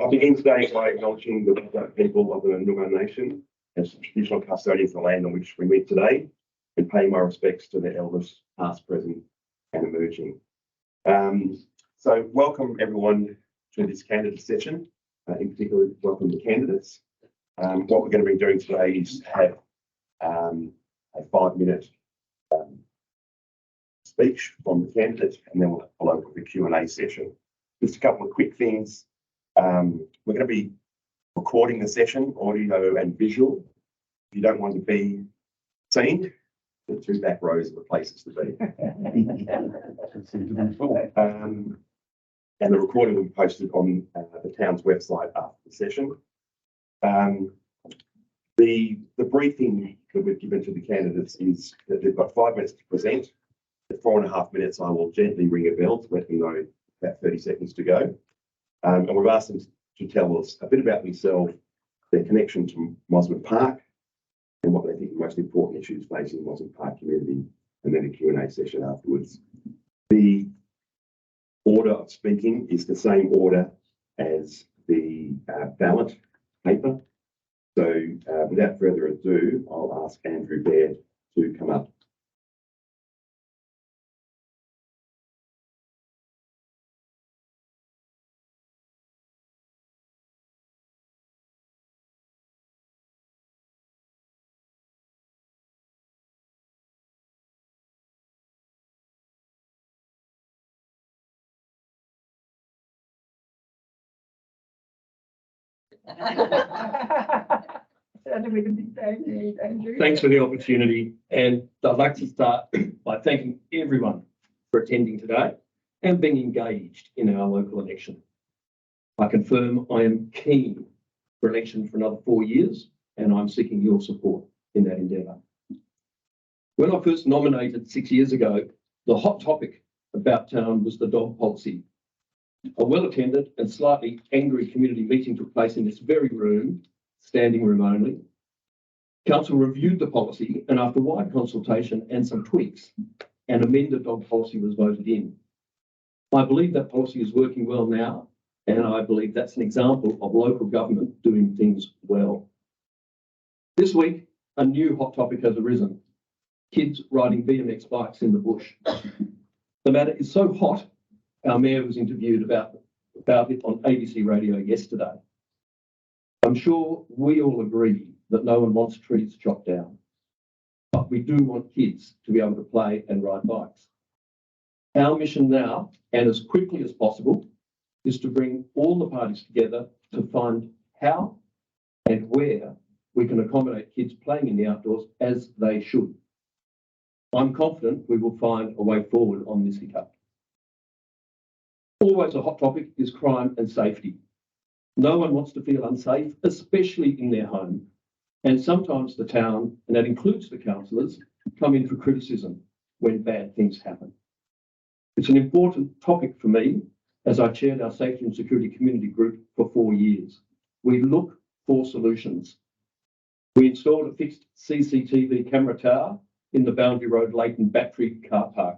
I'll begin today by acknowledging the Whadjuk people of the Noongar Nation as traditional custodians of the land on which we meet today, and pay my respects to their elders, past, present, and emerging. So welcome everyone to this candidate session. In particular, welcome the candidates. What we're going to be doing today is have a 5-minute speech from the candidates, and then we'll follow with the Q&A session. Just a couple of quick things. We're going to be recording the session, audio and visual. If you don't want to be seen, the 2 back rows are the places to be. And the recording will be posted on the town's website after the session. The briefing that we've given to the candidates is that they've got 5 minutes to present. At 4.5 minutes, I will gently ring a bell to let them know about 30 seconds to go. And we've asked them to tell us a bit about themselves, their connection to Mosman Park, and what they think the most important issues facing the Mosman Park community, and then a Q&A session afterwards. The order of speaking is the same order as the ballot paper. So without further ado, I'll ask Andrew Baird to come up. Thanks for the opportunity, and I'd like to start by thanking everyone for attending today and being engaged in our local election. I confirm I am keen for election for another 4 years, and I'm seeking your support in that endeavour. When I first nominated 6 years ago, the hot topic about town was the dog policy. A well-attended and slightly angry community meeting took place in this very room, standing room only. Council reviewed the policy, and after wide consultation and some tweaks, an amended dog policy was voted in. I believe that policy is working well now, and I believe that's an example of local government doing things well. This week, a new hot topic has arisen: kids riding BMX bikes in the bush. The matter is so hot, our mayor was interviewed about it on ABC radio yesterday. I'm sure we all agree that no one wants trees chopped down, but we do want kids to be able to play and ride bikes. Our mission now, and as quickly as possible, is to bring all the parties together to find how and where we can accommodate kids playing in the outdoors as they should. I'm confident we will find a way forward on this hiccup. Always a hot topic is crime and safety. No one wants to feel unsafe, especially in their home. And sometimes the town, and that includes the councillors, come in for criticism when bad things happen. It's an important topic for me, as I chaired our Safety and Security Community Group for 4 years. We look for solutions. We installed a fixed CCTV camera tower in the Boundary Road Leighton Battery car park.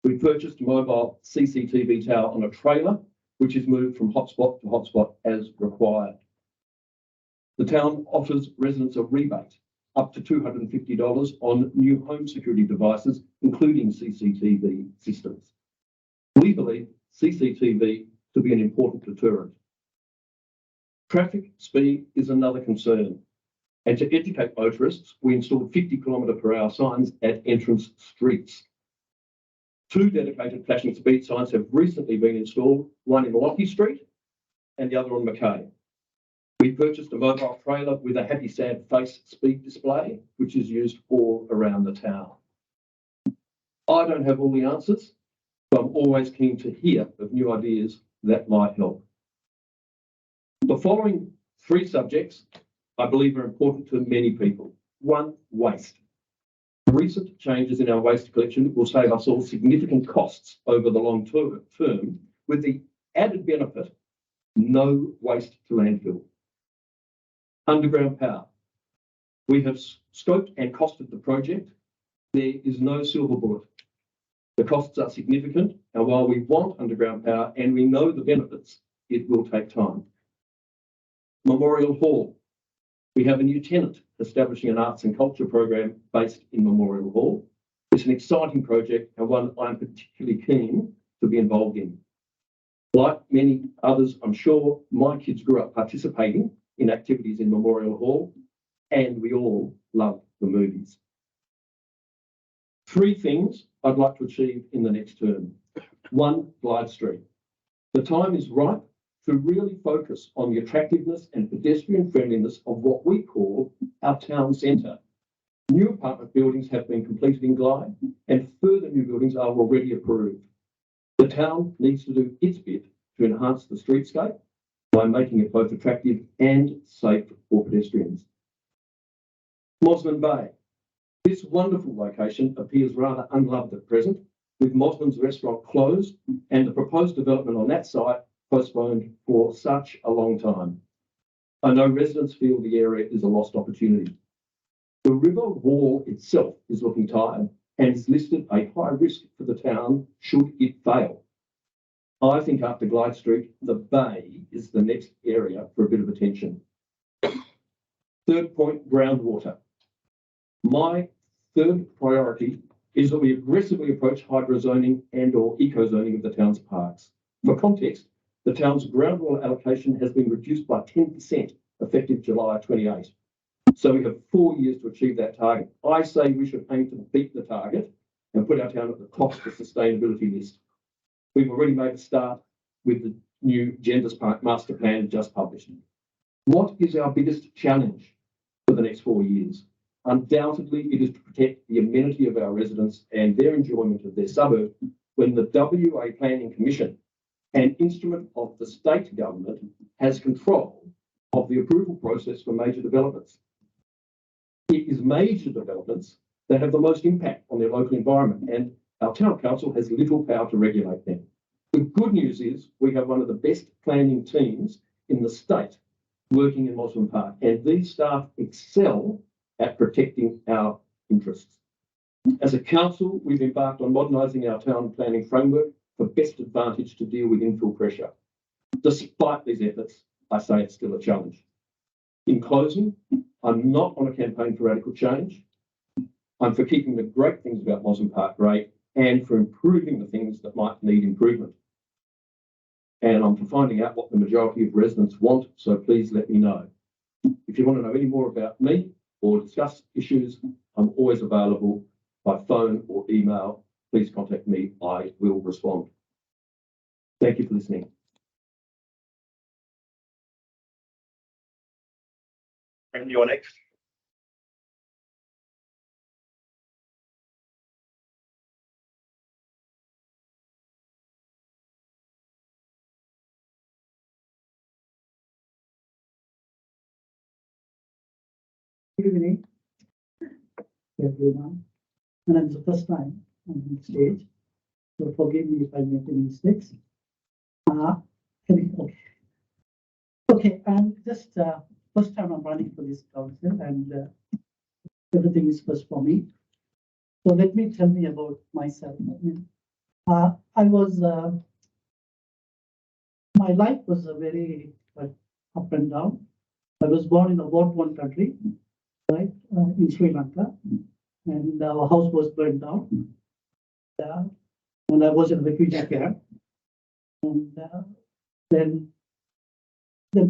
We purchased a mobile CCTV tower on a trailer, which is moved from hotspot to hotspot as required. The town offers residents a rebate up to $250 on new home security devices, including CCTV systems. We believe CCTV to be an important deterrent. Traffic speed is another concern. And to educate motorists, we installed 50km/h signs at entrance streets. 2 dedicated flashing speed signs have recently been installed, one in Lockie Street and the other on Mackay. We purchased a mobile trailer with a happy sad face speed display, which is used all around the town. I don't have all the answers, but I'm always keen to hear of new ideas that might help. The following 3 subjects I believe are important to many people. 1, waste. Recent changes in our waste collection will save us all significant costs over the long term, with the added benefit: no waste to landfill. Underground power. We have scoped and costed the project. There is no silver bullet. The costs are significant, and while we want underground power and we know the benefits, it will take time. Memorial Hall. We have a new tenant establishing an arts and culture program based in Memorial Hall. It's an exciting project and one I'm particularly keen to be involved in. Like many others, I'm sure my kids grew up participating in activities in Memorial Hall, and we all love the movies. 3 things I'd like to achieve in the next term. 1, Glyde Street. The time is right to really focus on the attractiveness and pedestrian friendliness of what we call our town centre. New apartment buildings have been completed in Glyde and further new buildings are already approved. The town needs to do its bit to enhance the streetscape by making it both attractive and safe for pedestrians. Mosman Bay. This wonderful location appears rather unloved at present, with Mosman's restaurant closed and the proposed development on that site postponed for such a long time. I know residents feel the area is a lost opportunity. The river wall itself is looking tired and is listed a high risk for the town should it fail. I think after Glyde Street, the bay is the next area for a bit of attention. 3rd point, groundwater. My 3rd priority is that we aggressively approach hydrozoning and or eco-zoning of the town's parks. For context, the town's groundwater allocation has been reduced by 10% effective July 28. So we have 4 years to achieve that target. I say we should aim to beat the target and put our town at the top of the sustainability list. We've already made a start with the new Genders Park Master Plan just published. What is our biggest challenge for the next 4 years? Undoubtedly, it is to protect the amenity of our residents and their enjoyment of their suburb when the WA Planning Commission, an instrument of the state government, has control of the approval process for major developments. It is major developments that have the most impact on their local environment, and our town council has little power to regulate them. The good news is we have one of the best planning teams in the state working in Mosman Park, and these staff excel at protecting our interests. As a council, we've embarked on modernising our town planning framework for best advantage to deal with infill pressure. Despite these efforts, I say it's still a challenge. In closing, I'm not on a campaign for radical change. I'm for keeping the great things about Mosman Park great and for improving the things that might need improvement. And I'm for finding out what the majority of residents want, so please let me know. If you want to know any more about me or discuss issues, I'm always available by phone or email. Please contact me, I will respond. Thank you for listening. And you're next. Good evening, everyone. And it's the first time I'm on stage, so forgive me if I make any mistakes. Okay, and just first time I'm running for this council, and everything is first for me. So let me tell me about myself. I was my life was a very up and down. I was born in a war-torn country, right, in Sri Lanka, and our house was burned down. And I was in refugee camp. And then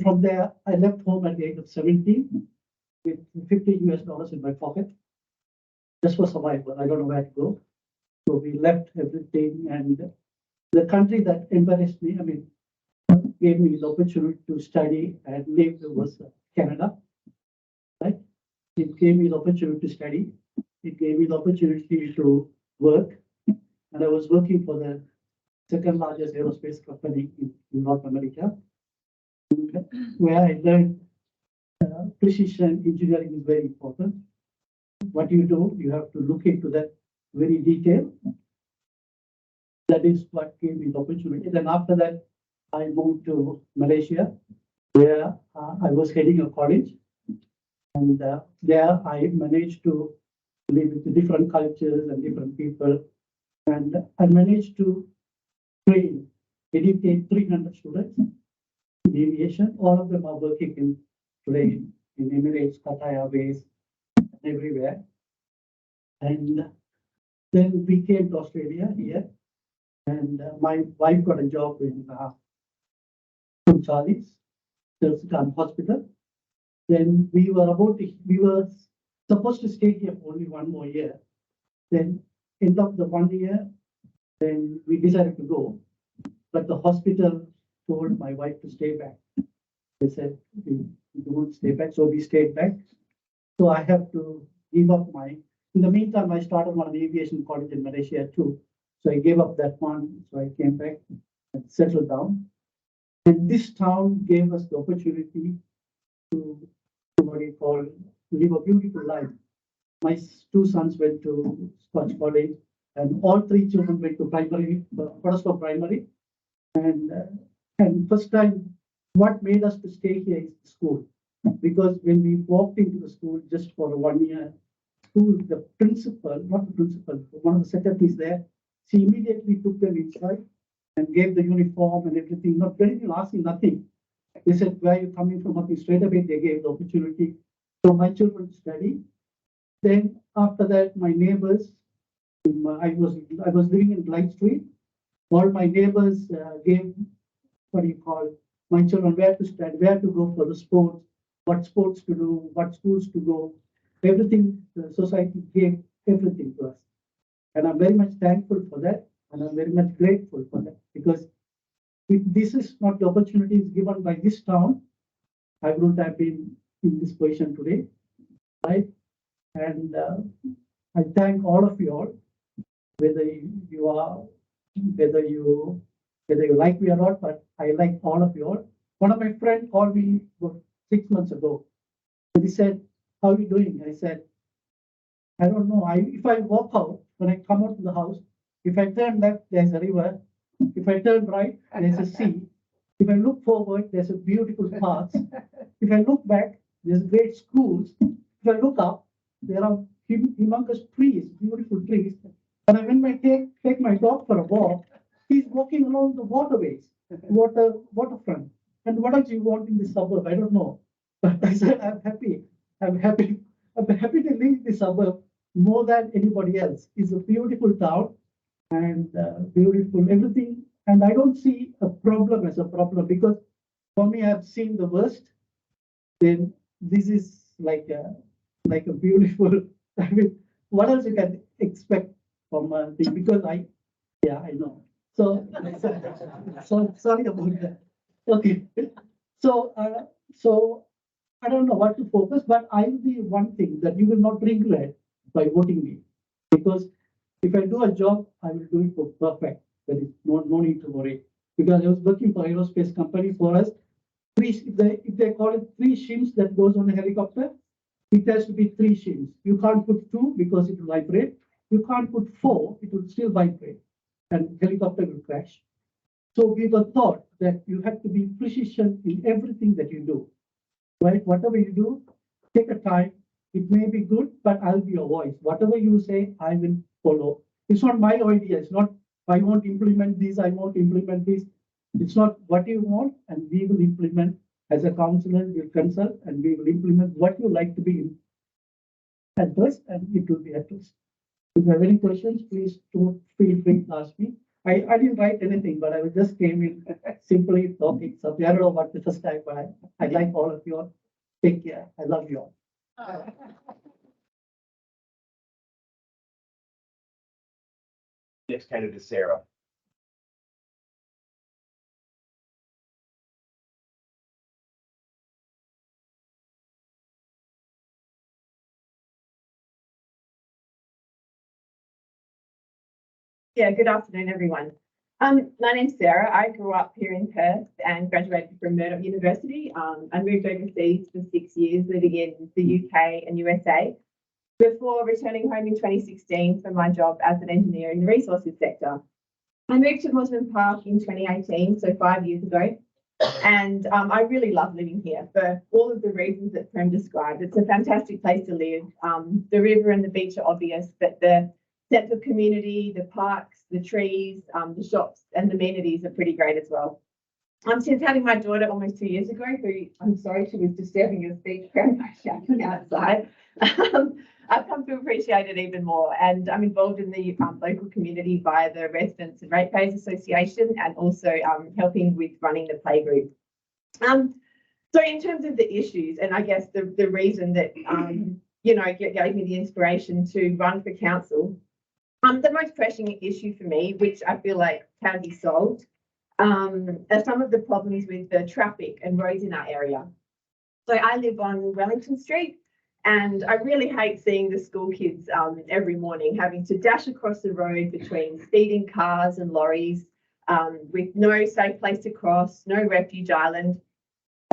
from there, I left home at the age of 17 with $50 in my pocket, just for survival. I don't know where to go. So we left everything, and the country that embarrassed me, gave me the opportunity to study and live was Canada, right? It gave me the opportunity to study. It gave me the opportunity to work. And I was working for the 2nd largest aerospace company in North America, where I learned precision engineering is very important. What you do, you have to look into that very detail. That is what gave me the opportunity. Then after that, I moved to Malaysia, where I was heading a college. And there I managed to live with different cultures and different people. And I managed to train, educate 300 students in aviation. All of them are working in today in Emirates, Qatar Airways, everywhere. And then we came to Australia here, and my wife got a job in Charlie's Chelsea Hospital. Then we were supposed to stay here for only 1 more year. Then end of the 1 year, then we decided to go, but the hospital told my wife to stay back. They said we won't stay back, so we stayed back. So I have to give up in the meantime, I started one aviation college in Malaysia too. So I gave up that one. So I came back and settled down. And this town gave us the opportunity to what you call live a beautiful life. My 2 sons went to Scotch College, and all 3 children went to primary, Protestant primary. And first time, what made us to stay here is school, because when we walked into the school just for 1 year, school, the principal, not the principal, one of the secretaries there, she immediately took them inside and gave the uniform and everything, not very asking nothing. They said, where are you coming from? Nothing. Straight away, they gave the opportunity for my children to study. Then after that, my neighbors, I was living in Blight Street. All my neighbors gave, my children where to study, where to go for the sports, what sports to do, what schools to go. Everything, the society gave everything to us. And I'm very much thankful for that. And I'm very much grateful for that, because if this is not the opportunities given by this town, I wouldn't have been in this position today, right? And I thank all of you all, whether you like me or not, but I like all of you all. One of my friends called me about 6 months ago. And he said, how are you doing? I said, I don't know. If I walk out, when I come out to the house, if I turn left, there's a river. If I turn right, there's a sea. If I look forward, there's a beautiful parks. If I look back, there's great schools. If I look up, there are humongous trees, beautiful trees. And when I take my dog for a walk, he's walking along the waterways, waterfront. And what else you want in the suburb? I don't know. But I said, I'm happy. I'm happy to live in the suburb more than anybody else. It's a beautiful town and beautiful everything. And I don't see a problem as a problem, because for me, I've seen the worst. Then this is like a beautiful. I mean, what else you can expect from a thing? Because I know. So sorry about that. Okay. So I don't know what to focus, but I will be one thing that you will not regret by voting me, because if I do a job, I will do it for perfect. There is no need to worry, because I was working for aerospace company for us. If they call it 3 shims that goes on a helicopter, it has to be 3 shims. You can't put 2 because it will vibrate. You can't put 4, it will still vibrate, and helicopter will crash. So we were taught that you have to be precision in everything that you do, right? Whatever you do, take a time. It may be good, but I'll be your voice. Whatever you say, I will follow. It's not my idea. It's not, I won't implement this, I won't implement this. It's not what you want, and we will implement. As a counselor, we'll consult and we will implement what you like to be addressed, and it will be addressed. If you have any questions, please don't feel free to ask me. I didn't write anything, but I just came in simply talking. So I don't know what the first time, but I like all of you all. Take care. I love you all. Next candidate is Sarah. Yeah, good afternoon, everyone. My name's Sarah. I grew up here in Perth and graduated from Murdoch University. I moved overseas for 6 years, living in the UK and USA, before returning home in 2016 for my job as an engineer in the resources sector. I moved to Mosman Park in 2018, so 5 years ago, and I really love living here for all of the reasons that Prem described. It's a fantastic place to live. The river and the beach are obvious, but the sense of community, the parks, the trees, the shops and the amenities are pretty great as well. Since having my daughter almost 2 years ago, who I'm sorry she was disturbing your speech very much shouting outside, I've come to appreciate it even more. And I'm involved in the local community via the Residents and Ratepayers Association, and also helping with running the playgroup. So in terms of the issues, and I guess the reason that gave me the inspiration to run for council, the most pressing issue for me, which I feel like can be solved, are some of the problems with the traffic and roads in our area. So I live on Wellington Street, and I really hate seeing the school kids every morning having to dash across the road between speeding cars and lorries, with no safe place to cross, no refuge island.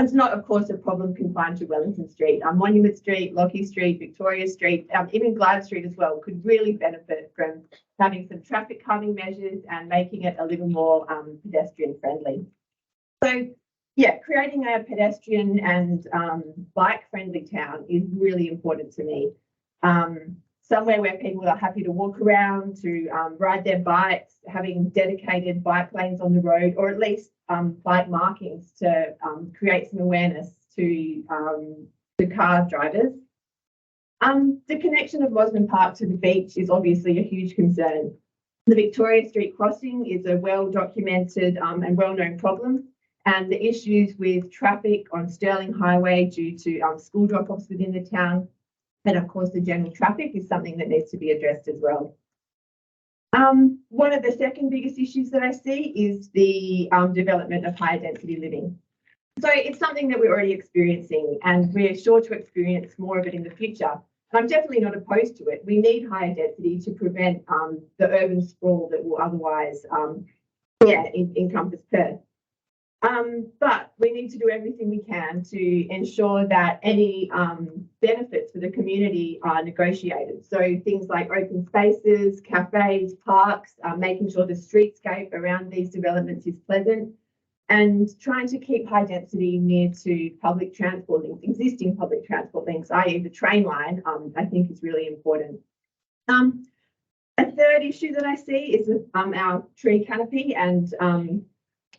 It's not, of course, a problem confined to Wellington Street. Monument Street, Lockie Street, Victoria Street, even Glyde Street as well could really benefit from having some traffic calming measures and making it a little more pedestrian friendly. So yeah, creating a pedestrian and bike friendly town is really important to me. Somewhere where people are happy to walk around, to ride their bikes, having dedicated bike lanes on the road, or at least bike markings to create some awareness to the car drivers. The connection of Mosman Park to the beach is obviously a huge concern. The Victoria Street crossing is a well-documented and well-known problem, and the issues with traffic on Stirling Highway due to school drop-offs within the town, and of course the general traffic, is something that needs to be addressed as well. One of the second biggest issues that I see is the development of higher density living. So it's something that we're already experiencing, and we're sure to experience more of it in the future. And I'm definitely not opposed to it. We need higher density to prevent the urban sprawl that will otherwise encompass Perth. But we need to do everything we can to ensure that any benefits for the community are negotiated. So things like open spaces, cafes, parks, making sure the streetscape around these developments is pleasant, and trying to keep high density near to public transport links, existing public transport links, i.e. the train line, I think is really important. A third issue that I see is our tree canopy and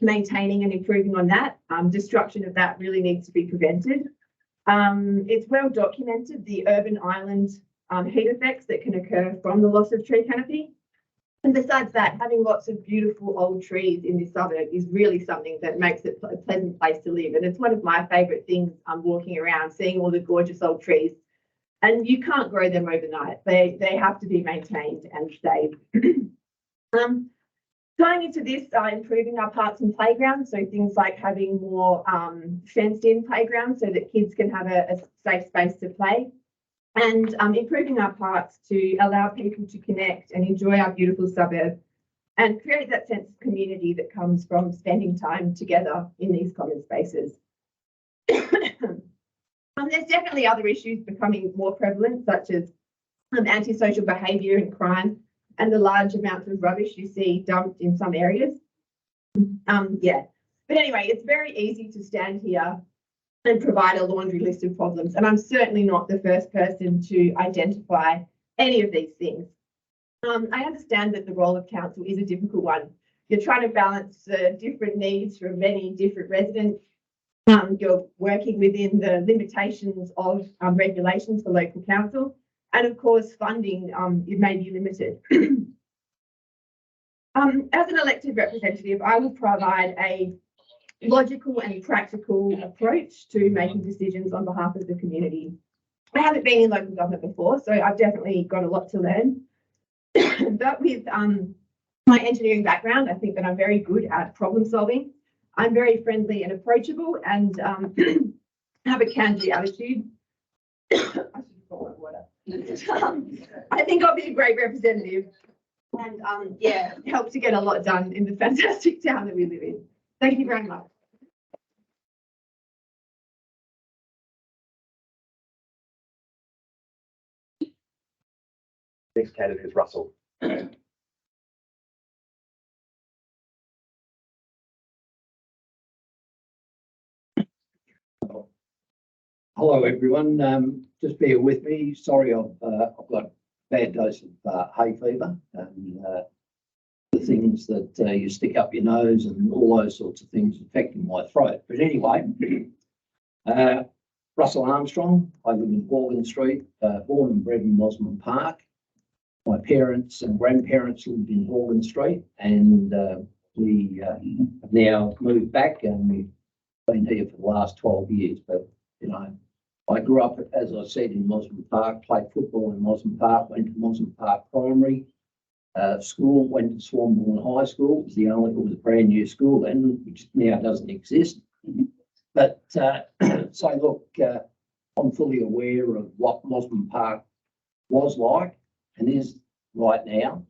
maintaining and improving on that. Destruction of that really needs to be prevented. It's well documented, the urban island heat effects that can occur from the loss of tree canopy. And besides that, having lots of beautiful old trees in this suburb is really something that makes it a pleasant place to live. And it's one of my favourite things, walking around, seeing all the gorgeous old trees. And you can't grow them overnight. They have to be maintained and saved. Tying into this, improving our parks and playgrounds, so things like having more fenced-in playgrounds so that kids can have a safe space to play, and improving our parks to allow people to connect and enjoy our beautiful suburb and create that sense of community that comes from spending time together in these common spaces. There's definitely other issues becoming more prevalent, such as antisocial behaviour and crime, and the large amounts of rubbish you see dumped in some areas. But anyway, it's very easy to stand here and provide a laundry list of problems, and I'm certainly not the first person to identify any of these things. I understand that the role of council is a difficult one. You're trying to balance different needs from many different residents. You're working within the limitations of regulations for local council. And of course, funding, it may be limited. As an elected representative, I will provide a logical and practical approach to making decisions on behalf of the community. I haven't been in local government before, so I've definitely got a lot to learn. But with my engineering background, I think that I'm very good at problem solving. I'm very friendly and approachable, and have a can-do attitude. I should pour water. I think I'll be a great representative, and help to get a lot done in the fantastic town that we live in. Thank you very much. Next candidate is Russell. Hello everyone, just bear with me. Sorry, I've got a bad dose of hay fever, and the things that you stick up your nose and all those sorts of things affecting my throat. But anyway, Russell Armstrong, I live in Morgan Street, born and bred in Mosman Park. My parents and grandparents lived in Morgan Street, and we have now moved back, and we've been here for the last 12 years. But, you know, I grew up, as I said, in Mosman Park, played football in Mosman Park, went to Mosman Park Primary School, went to Swanbourne High School. It was a brand new school then, which now doesn't exist. But so look, I'm fully aware of what Mosman Park was like and is right now.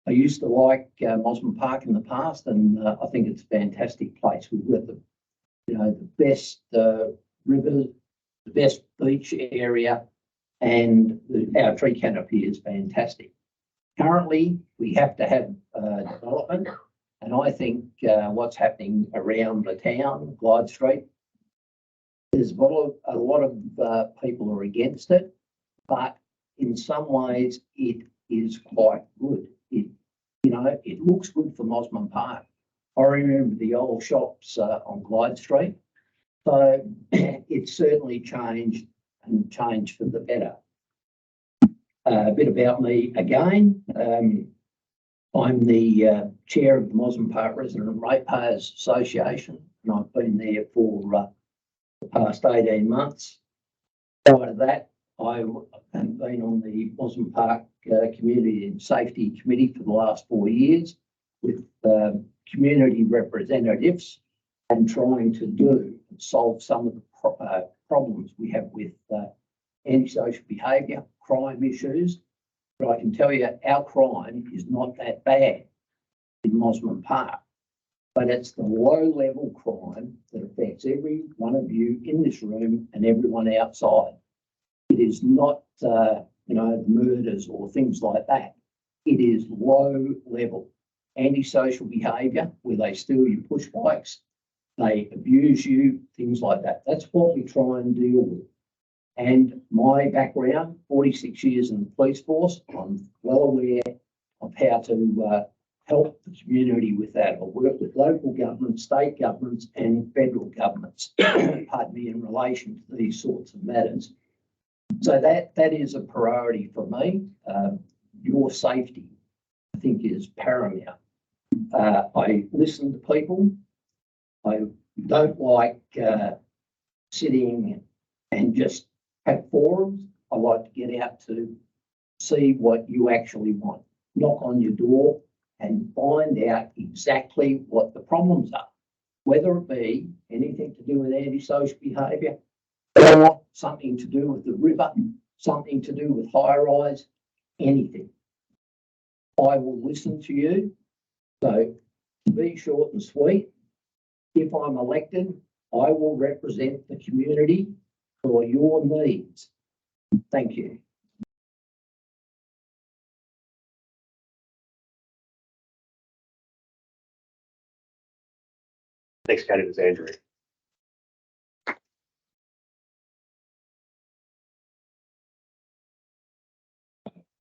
I used to like Mosman Park in the past, and I think it's a fantastic place. We've got the best rivers, the best beach area, and our tree canopy is fantastic. Currently, we have to have development, and I think what's happening around the town, Glyde Street, there's a lot of people are against it, but in some ways it is quite good. It looks good for Mosman Park. I remember the old shops on Glyde Street, so it's certainly changed and changed for the better. A bit about me again. I'm the chair of the Mosman Park Resident Ratepayers Association, and I've been there for the past 18 months. Prior to that, I have been on the Mosman Park Community and Safety Committee for the last 4 years with community representatives and trying to solve some of the problems we have with antisocial behaviour, crime issues. But I can tell you our crime is not that bad in Mosman Park, but it's the low-level crime that affects every one of you in this room and everyone outside. It is not, murders or things like that. It is low-level antisocial behaviour where they steal your push bikes, they abuse you, things like that. That's what we try and deal with. And my background, 46 years in the police force, I'm well aware of how to help the community with that. I work with local governments, state governments and federal governments, pardon me, in relation to these sorts of matters. So that is a priority for me. Your safety, I think, is paramount. I listen to people. I don't like sitting and just have forums. I like to get out to see what you actually want, knock on your door and find out exactly what the problems are, whether it be anything to do with antisocial behaviour or something to do with the river, something to do with high rise, anything. I will listen to you. So to be short and sweet, if I'm elected, I will represent the community for your needs. Thank you. Next candidate is Andrew.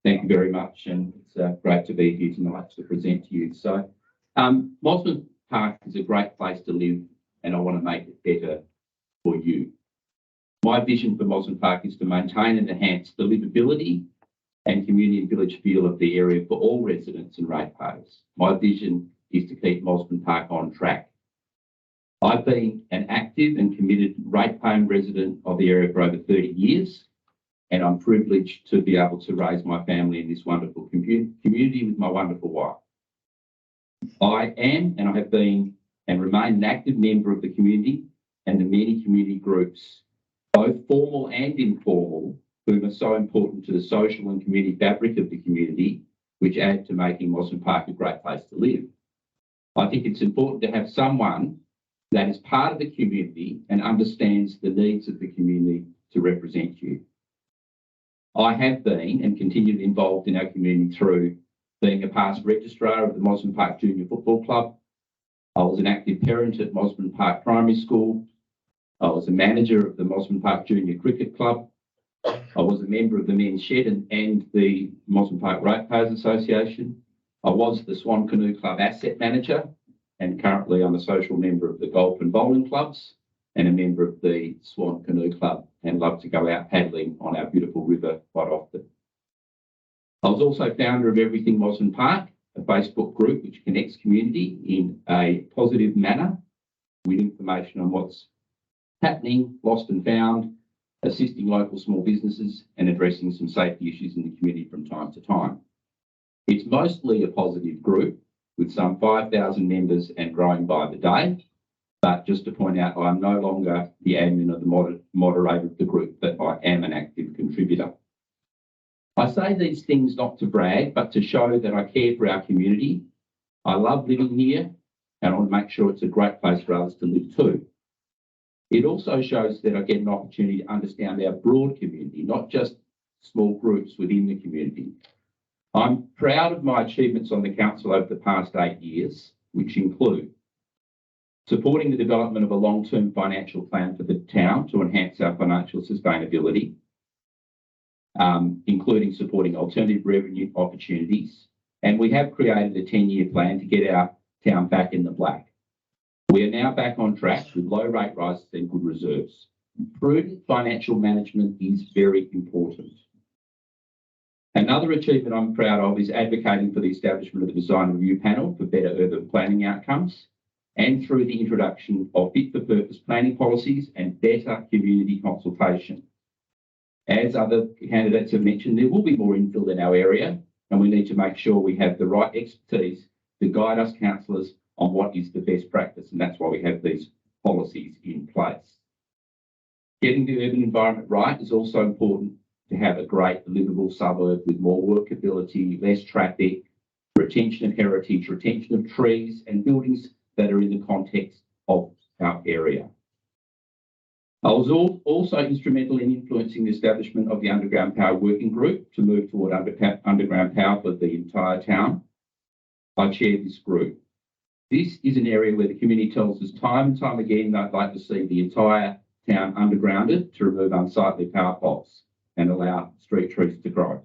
Thank you very much, and it's great to be here tonight to present to you. So, Mosman Park is a great place to live, and I want to make it better for you. My vision for Mosman Park is to maintain and enhance the livability and community and village feel of the area for all residents and ratepayers. My vision is to keep Mosman Park on track. I've been an active and committed ratepaying resident of the area for over 30 years. And I'm privileged to be able to raise my family in this wonderful community with my wonderful wife. I am, and I have been, and remain an active member of the community and the many community groups, both formal and informal, whom are so important to the social and community fabric of the community, which add to making Mosman Park a great place to live. I think it's important to have someone that is part of the community and understands the needs of the community to represent you. I have been and continued involved in our community through being a past registrar of the Mosman Park Junior Football Club. I was an active parent at Mosman Park Primary School. I was a manager of the Mosman Park Junior Cricket Club. I was a member of the Men's Shed and the Mosman Park Ratepayers Association. I was the Swan Canoe Club asset manager, and currently I'm a social member of the Golf and Bowling Clubs and a member of the Swan Canoe Club, and love to go out paddling on our beautiful river quite often. I was also founder of Everything Mosman Park, a Facebook group which connects community in a positive manner with information on what's happening, lost and found, assisting local small businesses and addressing some safety issues in the community from time to time. It's mostly a positive group with some 5,000 members and growing by the day. But just to point out, I'm no longer the admin or the moderator of the group, but I am an active contributor. I say these things not to brag, but to show that I care for our community. I love living here, and I want to make sure it's a great place for others to live too. It also shows that I get an opportunity to understand our broad community, not just small groups within the community. I'm proud of my achievements on the council over the past 8 years, which include supporting the development of a long-term financial plan for the town to enhance our financial sustainability, including supporting alternative revenue opportunities. And we have created a 10-year plan to get our town back in the black. We are now back on track with low rate rises and good reserves. Prudent financial management is very important. Another achievement I'm proud of is advocating for the establishment of the Design Review Panel for better urban planning outcomes, and through the introduction of fit-for-purpose planning policies and better community consultation. As other candidates have mentioned, there will be more infill in our area, and we need to make sure we have the right expertise to guide us councillors on what is the best practice, and that's why we have these policies in place. Getting the urban environment right is also important to have a great livable suburb with more workability, less traffic, retention of heritage, retention of trees and buildings that are in the context of our area. I was also instrumental in influencing the establishment of the Underground Power Working Group to move toward underground power for the entire town. I chaired this group. This is an area where the community tells us time and time again they'd like to see the entire town undergrounded to remove unsightly power poles and allow street trees to grow.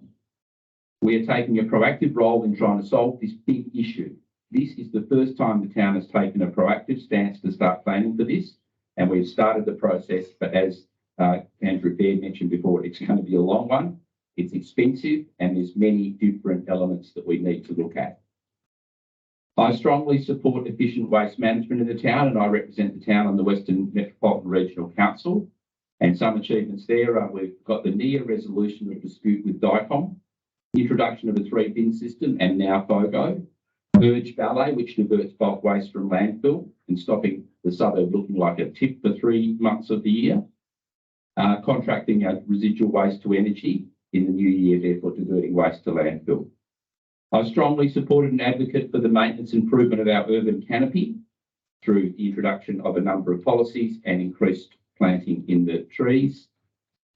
We are taking a proactive role in trying to solve this big issue. This is the first time the town has taken a proactive stance to start planning for this, and we've started the process, but as Andrew Baird mentioned before, it's going to be a long one. It's expensive, and there's many different elements that we need to look at. I strongly support efficient waste management in the town, and I represent the town on the Western Metropolitan Regional Council. And some achievements there are we've got the near resolution of dispute with DICOM, introduction of a 3-bin system and now FOGO, Purge Ballet, which diverts bulk waste from landfill and stopping the suburb looking like a tip for 3 months of the year, contracting our residual waste to energy in the new year, therefore diverting waste to landfill. I strongly supported and advocate for the maintenance improvement of our urban canopy through the introduction of a number of policies and increased planting in the trees.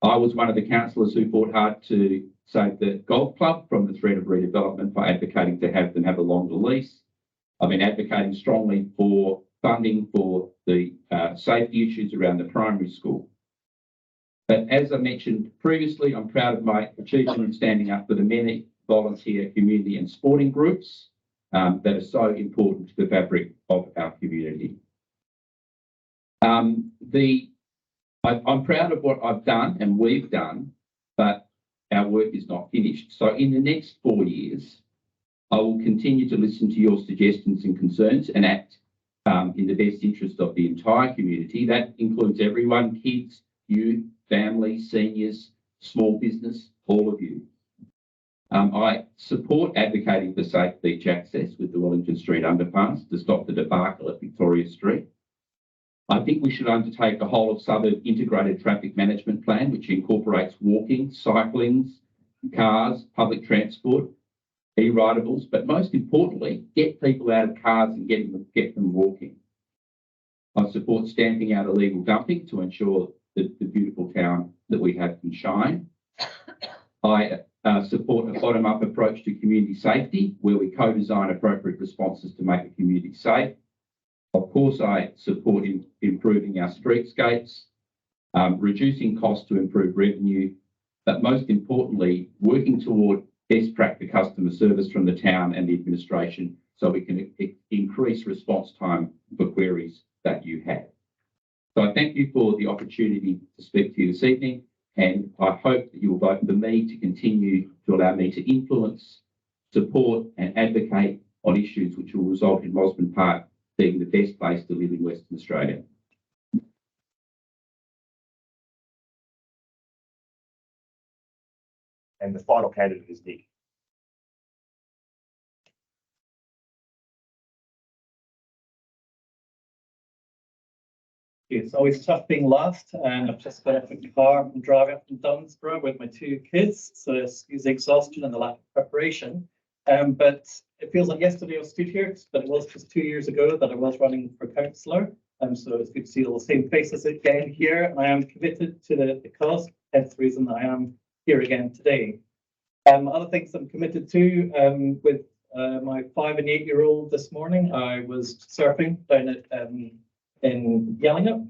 I was one of the councillors who fought hard to save the golf club from the threat of redevelopment by advocating to have them have a longer lease. I've been advocating strongly for funding for the safety issues around the primary school. But as I mentioned previously, I'm proud of my achievement in standing up for the many volunteer community and sporting groups that are so important to the fabric of our community. I'm proud of what I've done and we've done, but our work is not finished. So in the next 4 years, I will continue to listen to your suggestions and concerns and act in the best interest of the entire community. That includes everyone, kids, youth, families, seniors, small business, all of you. I support advocating for safe beach access with the Wellington Street underpass to stop the debacle at Victoria Street. I think we should undertake a whole of suburb integrated traffic management plan, which incorporates walking, cycling, cars, public transport, e-ridables, but most importantly, get people out of cars and get them walking. I support stamping out illegal dumping to ensure that the beautiful town that we have can shine. I support a bottom-up approach to community safety, where we co-design appropriate responses to make the community safe. Of course, I support improving our streetscapes, reducing costs to improve revenue, but most importantly, working toward best practice customer service from the town and the administration so we can increase response time for queries that you have. So I thank you for the opportunity to speak to you this evening, and I hope that you will vote for me to continue to allow me to influence, support and advocate on issues which will result in Mosman Park being the best place to live in Western Australia. And the final candidate is Nick. It's always tough being last, and I've just got off in the car and driving up from Dunsborough with my two kids, so excuse the exhaustion and the lack of preparation. But it feels like yesterday I stood here, but it was just 2 years ago that I was running for councillor. So it's good to see all the same faces again here, and I am committed to the cause, hence the reason I am here again today. Other things I'm committed to, with my 5 and 8 year old this morning, I was surfing down at in Yellingup,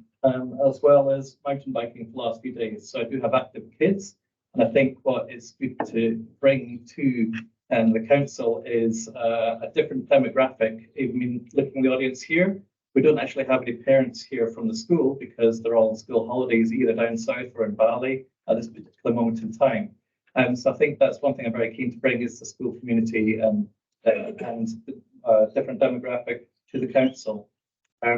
as well as mountain biking for the last few days. So I do have active kids, and I think what is good to bring to the council is a different demographic. Even looking at the audience here, we don't actually have any parents here from the school because they're all on school holidays, either down south or in Bali at this particular moment in time. So I think that's one thing I'm very keen to bring is the school community and different demographic to the council.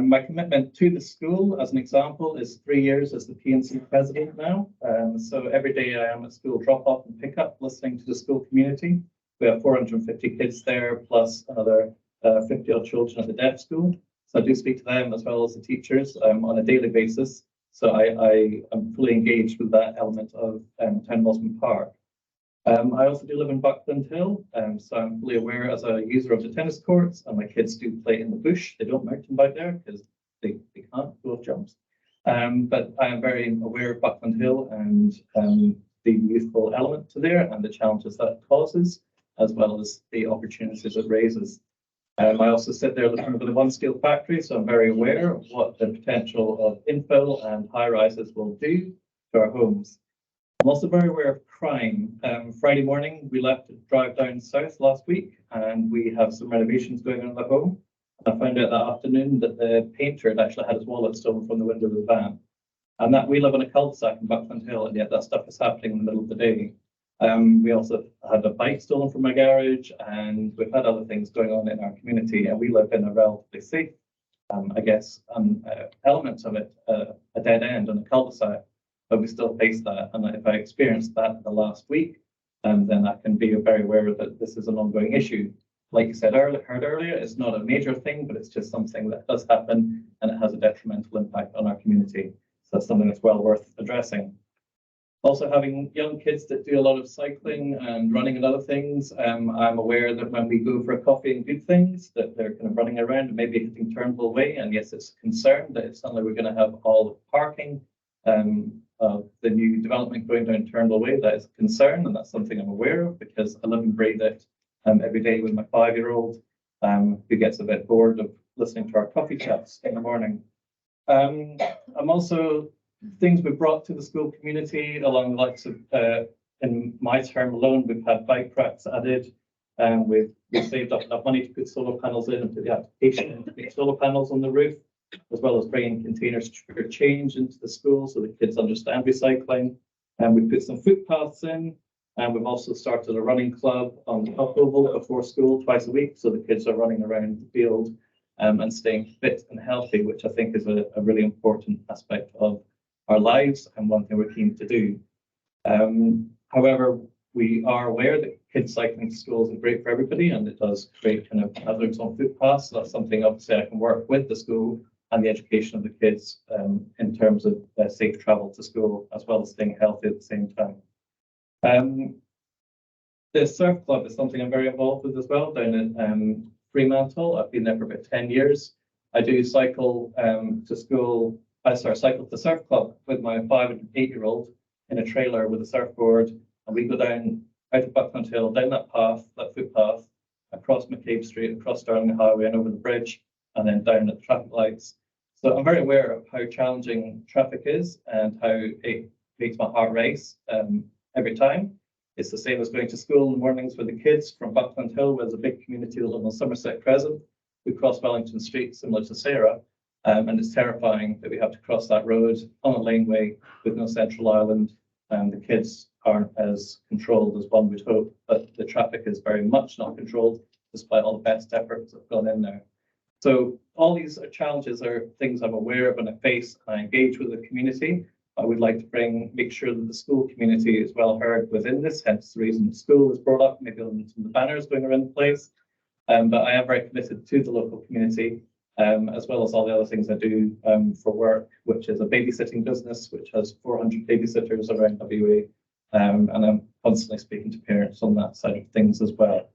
My commitment to the school, as an example, is 3 years as the P&C president now. So every day I am at school drop-off and pick-up, listening to the school community. We have 450 kids there, plus another 50-odd children at the deaf school. So I do speak to them as well as the teachers on a daily basis. So I am fully engaged with that element of Town Mosman Park. I also do live in Buckland Hill, so I'm fully aware as a user of the tennis courts, and my kids do play in the bush. They don't mountain bike there because they can't go off jumps. But I am very aware of Buckland Hill and the youthful element to there and the challenges that causes, as well as the opportunities it raises. I also sit there looking over the One Skill factory, so I'm very aware of what the potential of infill and high rises will do to our homes. I'm also very aware of crime. Friday morning, we left to drive down south last week, and we have some renovations going on in the home. I found out that afternoon that the painter had actually had his wallet stolen from the window of the van. And that we live on a cul-de-sac in Buckland Hill, and yet that stuff is happening in the middle of the day. We also had a bike stolen from my garage, and we've had other things going on in our community, and we live in a relatively safe, element of it, a dead end on a cul-de-sac. But we still face that. And if I experienced that the last week, then I can be very aware that this is an ongoing issue. Like you said heard earlier, it's not a major thing, but it's just something that does happen and it has a detrimental impact on our community. So that's something that's well worth addressing. Also, having young kids that do a lot of cycling and running and other things, I'm aware that when we go for a coffee and good things, that they're kind of running around and maybe hitting Turnbull Way. And yes, it's a concern that if suddenly we're going to have all the parking of the new development going down Turnbull Way, that is a concern, and that's something I'm aware of because I live and breathe it every day with my 5-year-old, who gets a bit bored of listening to our coffee chats in the morning. I'm also things we've brought to the school community along the likes of in my term alone, we've had bike racks added, and we've saved up enough money to put solar panels in and put the application in to put solar panels on the roof, as well as bringing containers for change into the school so the kids understand recycling. And we put some footpaths in, and we've also started a running club on the Up Oval before school twice a week, so the kids are running around the field and staying fit and healthy, which I think is a really important aspect of our lives and one thing we're keen to do. However, we are aware that kids cycling to school isn't great for everybody, and it does create kind of hazards on footpaths. So that's something obviously I can work with the school and the education of the kids in terms of safe travel to school, as well as staying healthy at the same time. The surf club is something I'm very involved with as well down at Fremantle. I've been there for about 10 years. I do cycle to school. Cycle to surf club with my 5 and 8 year old in a trailer with a surfboard, and we go down out of Buckland Hill, down that path, that footpath, across McCabe Street, across Darling Highway, and over the bridge, and then down at the traffic lights. So I'm very aware of how challenging traffic is and how it makes my heart race every time. It's the same as going to school in the mornings with the kids from Buckland Hill, where there's a big community that live on Somerset Crescent. We cross Wellington Street, similar to Sarah, and it's terrifying that we have to cross that road on a laneway with no central island, and the kids aren't as controlled as one would hope, but the traffic is very much not controlled, despite all the best efforts that have gone in there. So all these challenges are things I'm aware of and I face, and I engage with the community. I would like to make sure that the school community is well heard within this, hence the reason the school is brought up, maybe on some of the banners going around the place. But I am very committed to the local community, as well as all the other things I do for work, which is a babysitting business, which has 400 babysitters around WA. And I'm constantly speaking to parents on that side of things as well.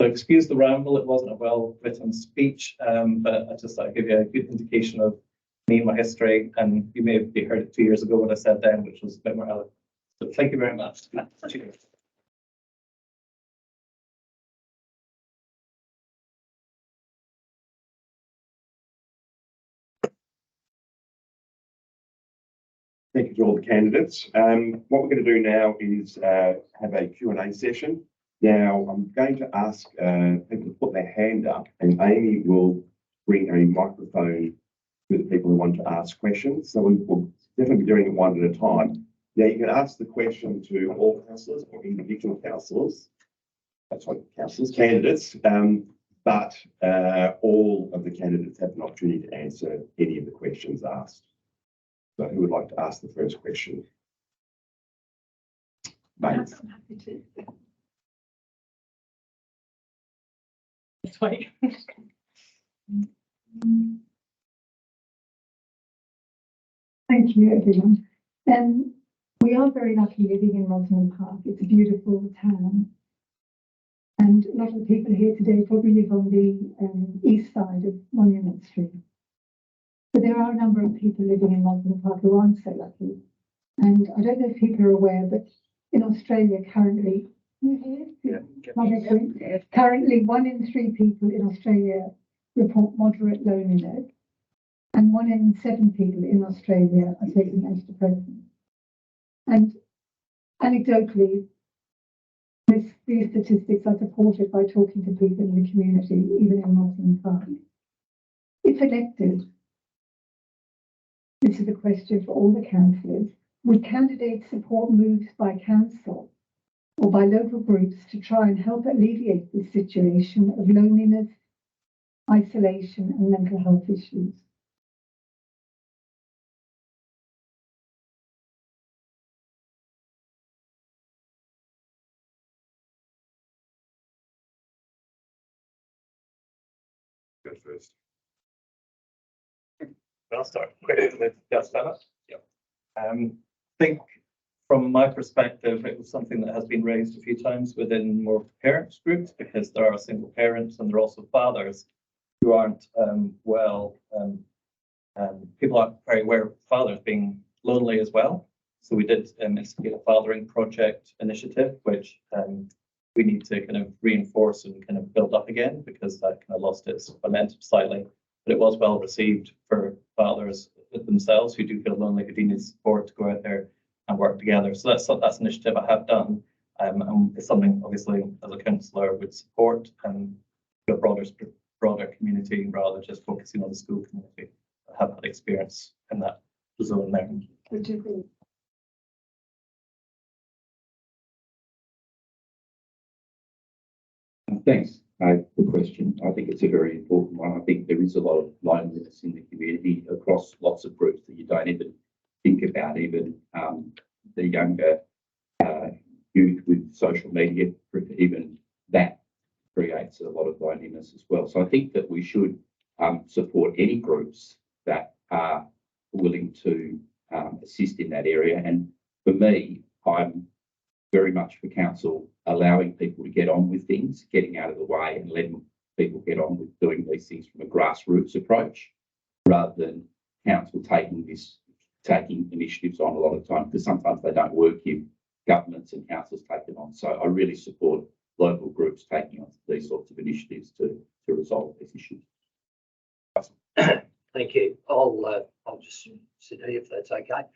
So excuse the ramble, it wasn't a well-written speech, but I just thought I'd give you a good indication of me and my history, and you may have heard it 2 years ago what I said then, which was a bit more eloquent. So thank you very much. Cheers. Thank you to all the candidates. What we're going to do now is have a Q&A session. Now, I'm going to ask people to put their hand up, and Amy will bring a microphone to the people who want to ask questions. So we'll definitely be doing it one at a time. Now, you can ask the question to all councillors or individual councillors. That's what candidates. But all of the candidates have an opportunity to answer any of the questions asked. So who would like to ask the first question? Mate. I'm happy to. This way. Thank you, everyone. We are very lucky living in Mosman Park. It's a beautiful town. And a lot of the people here today probably live on the east side of Monument Street. But there are a number of people living in Mosman Park who aren't so lucky. And I don't know if people are aware, but in Australia currently, currently 1 in 3 people in Australia report moderate loneliness, and 1 in 7 people in Australia are taking antidepressants. And anecdotally, these statistics are supported by talking to people in the community, even in Mosman Park. If elected, this is a question for all the councillors, would candidates support moves by council or by local groups to try and help alleviate the situation of loneliness, isolation and mental health issues? Go first. I'll start with just that. Yeah. I think from my perspective, it was something that has been raised a few times within more parents groups, because there are single parents and there are also fathers who aren't well. People aren't very aware of fathers being lonely as well. So we did instigate a fathering project initiative, which we need to kind of reinforce and kind of build up again, because that kind of lost its momentum slightly. But it was well received for fathers themselves who do feel lonely, who do need support to go out there and work together. So that's an initiative I have done, and it's something obviously as a councillor would support and a broader community rather than just focusing on the school community. I have had experience in that zone there. Would you agree? Thanks for the question. I think it's a very important one. I think there is a lot of loneliness in the community across lots of groups that you don't even think about, even the younger youth with social media, even that creates a lot of loneliness as well. So I think that we should support any groups that are willing to assist in that area. And for me, I'm very much for council allowing people to get on with things, getting out of the way and letting people get on with doing these things from a grassroots approach, rather than council taking initiatives on a lot of time, because sometimes they don't work if governments and councils take it on. So I really support local groups taking on these sorts of initiatives to resolve these issues. Thank you. I'll just sit here if that's okay.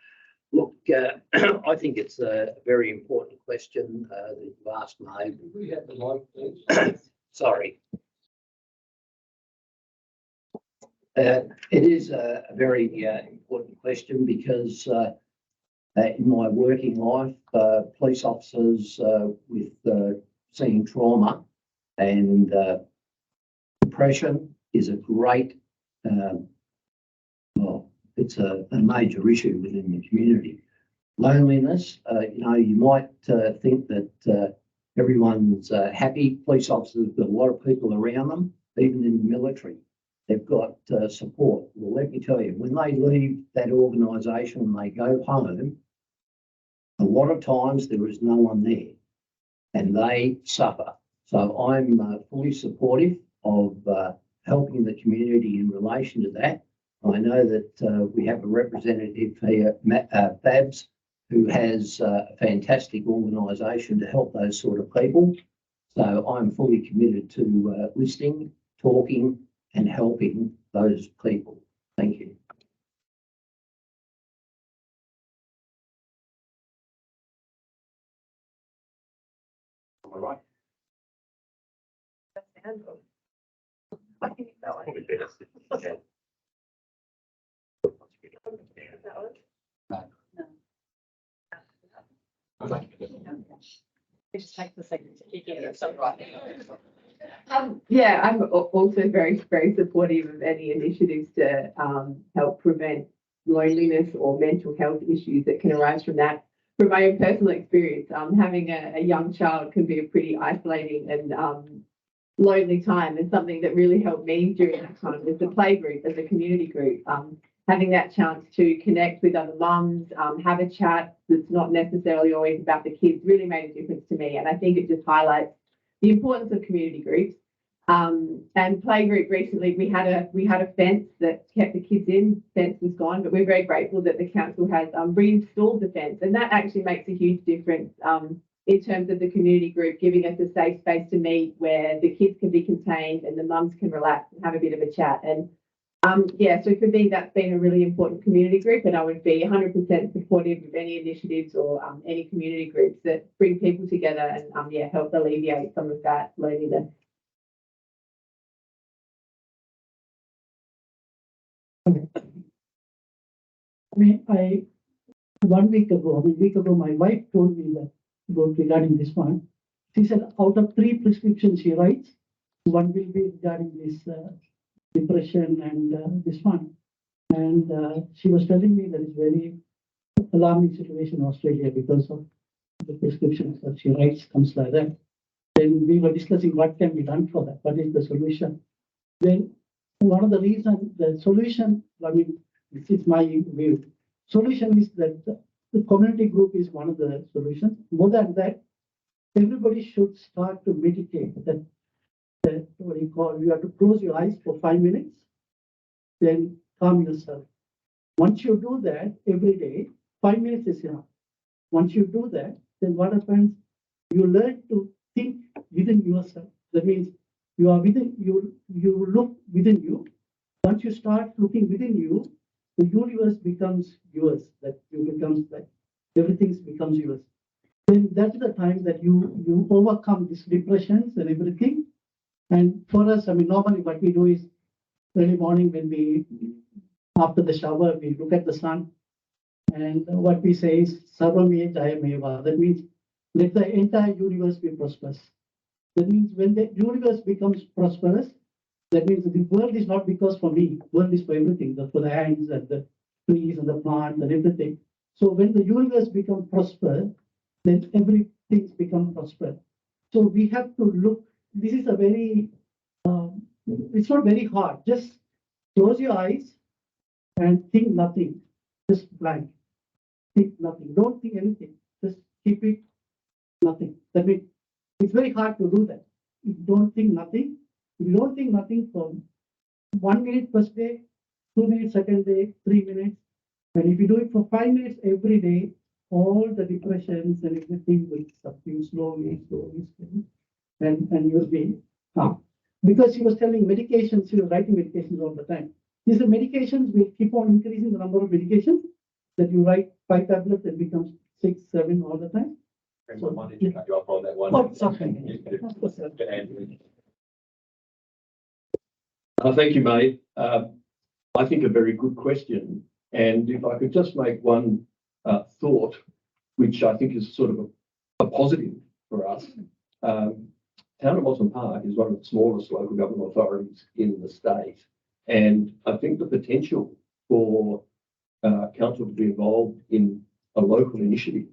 Look, I think it's a very important question that you've asked, mate. We have the light, please. Sorry. It is a very important question because in my working life, police officers with seeing trauma and depression is a great, well, it's a major issue within the community. Loneliness, you might think that everyone's happy. Police officers have got a lot of people around them, even in the military. They've got support. Well, let me tell you, when they leave that organisation and they go home, a lot of times there is no one there and they suffer. So I'm fully supportive of helping the community in relation to that. I know that we have a representative here, Babs, who has a fantastic organisation to help those sort of people. So I'm fully committed to listening, talking and helping those people. Thank you. All right. I think that one. Probably better. Yeah. It just takes a second to kick in. So right. Yeah, I'm also very, very supportive of any initiatives to help prevent loneliness or mental health issues that can arise from that. From my own personal experience, having a young child can be a pretty isolating and lonely time, and something that really helped me during that time was the play group as a community group. Having that chance to connect with other mums, have a chat that's not necessarily always about the kids really made a difference to me. And I think it just highlights the importance of community groups. And playgroup recently, we had a fence that kept the kids in. Fence was gone, but we're very grateful that the council has reinstalled the fence, and that actually makes a huge difference in terms of the community group giving us a safe space to meet where the kids can be contained and the mums can relax and have a bit of a chat. And yeah, so for me, that's been a really important community group, and I would be 100% supportive of any initiatives or any community groups that bring people together and yeah, help alleviate some of that loneliness. One week ago, my wife told me that regarding this one. She said out of 3 prescriptions she writes, one will be regarding this depression and this one. And she was telling me that it's very alarming situation in Australia because of the prescriptions that she writes comes like that. Then we were discussing what can be done for that. What is the solution? Then one of the reasons, the solution, this is my view. Solution is that the community group is one of the solutions. More than that, everybody should start to meditate. That what you call, you have to close your eyes for 5 minutes, then calm yourself. Once you do that every day, 5 minutes is enough. Once you do that, then what happens? You learn to think within yourself. That means you are within you. You look within you. Once you start looking within you, the universe becomes yours. That you becomes like everything becomes yours. Then that's the time that you overcome these depressions and everything. And for us, normally what we do is early morning when we, after the shower, we look at the sun. And what we say is, Sarvame Jayameva. That means let the entire universe be prosperous. That means when the universe becomes prosperous, that means the world is not because for me, world is for everything, for the ants and the trees and the plants and everything. So when the universe becomes prosperous, then everything becomes prosperous. So we have to look, this is a very, it's not very hard. Just close your eyes and think nothing, just blank. Think nothing, don't think anything, just keep it nothing. That means it's very hard to do that. If you don't think nothing, if you don't think nothing for 1 minute first day, 2 minutes second day, 3 minutes, and if you do it for 5 minutes every day, all the depressions and everything will subdue slowly, and you'll be calm. Because she was telling medications, she was writing medications all the time. These medications will keep on increasing the number of medications. that you write 5 tablets and becomes 6, 7 all the time. I wanted to cut you off on that one. Oh, sorry. Thank you, mate. I think a very good question. And if I could just make one thought, which I think is sort of a positive for us. Town of Mosman Park is one of the smallest local government authorities in the state. And I think the potential for council to be involved in a local initiative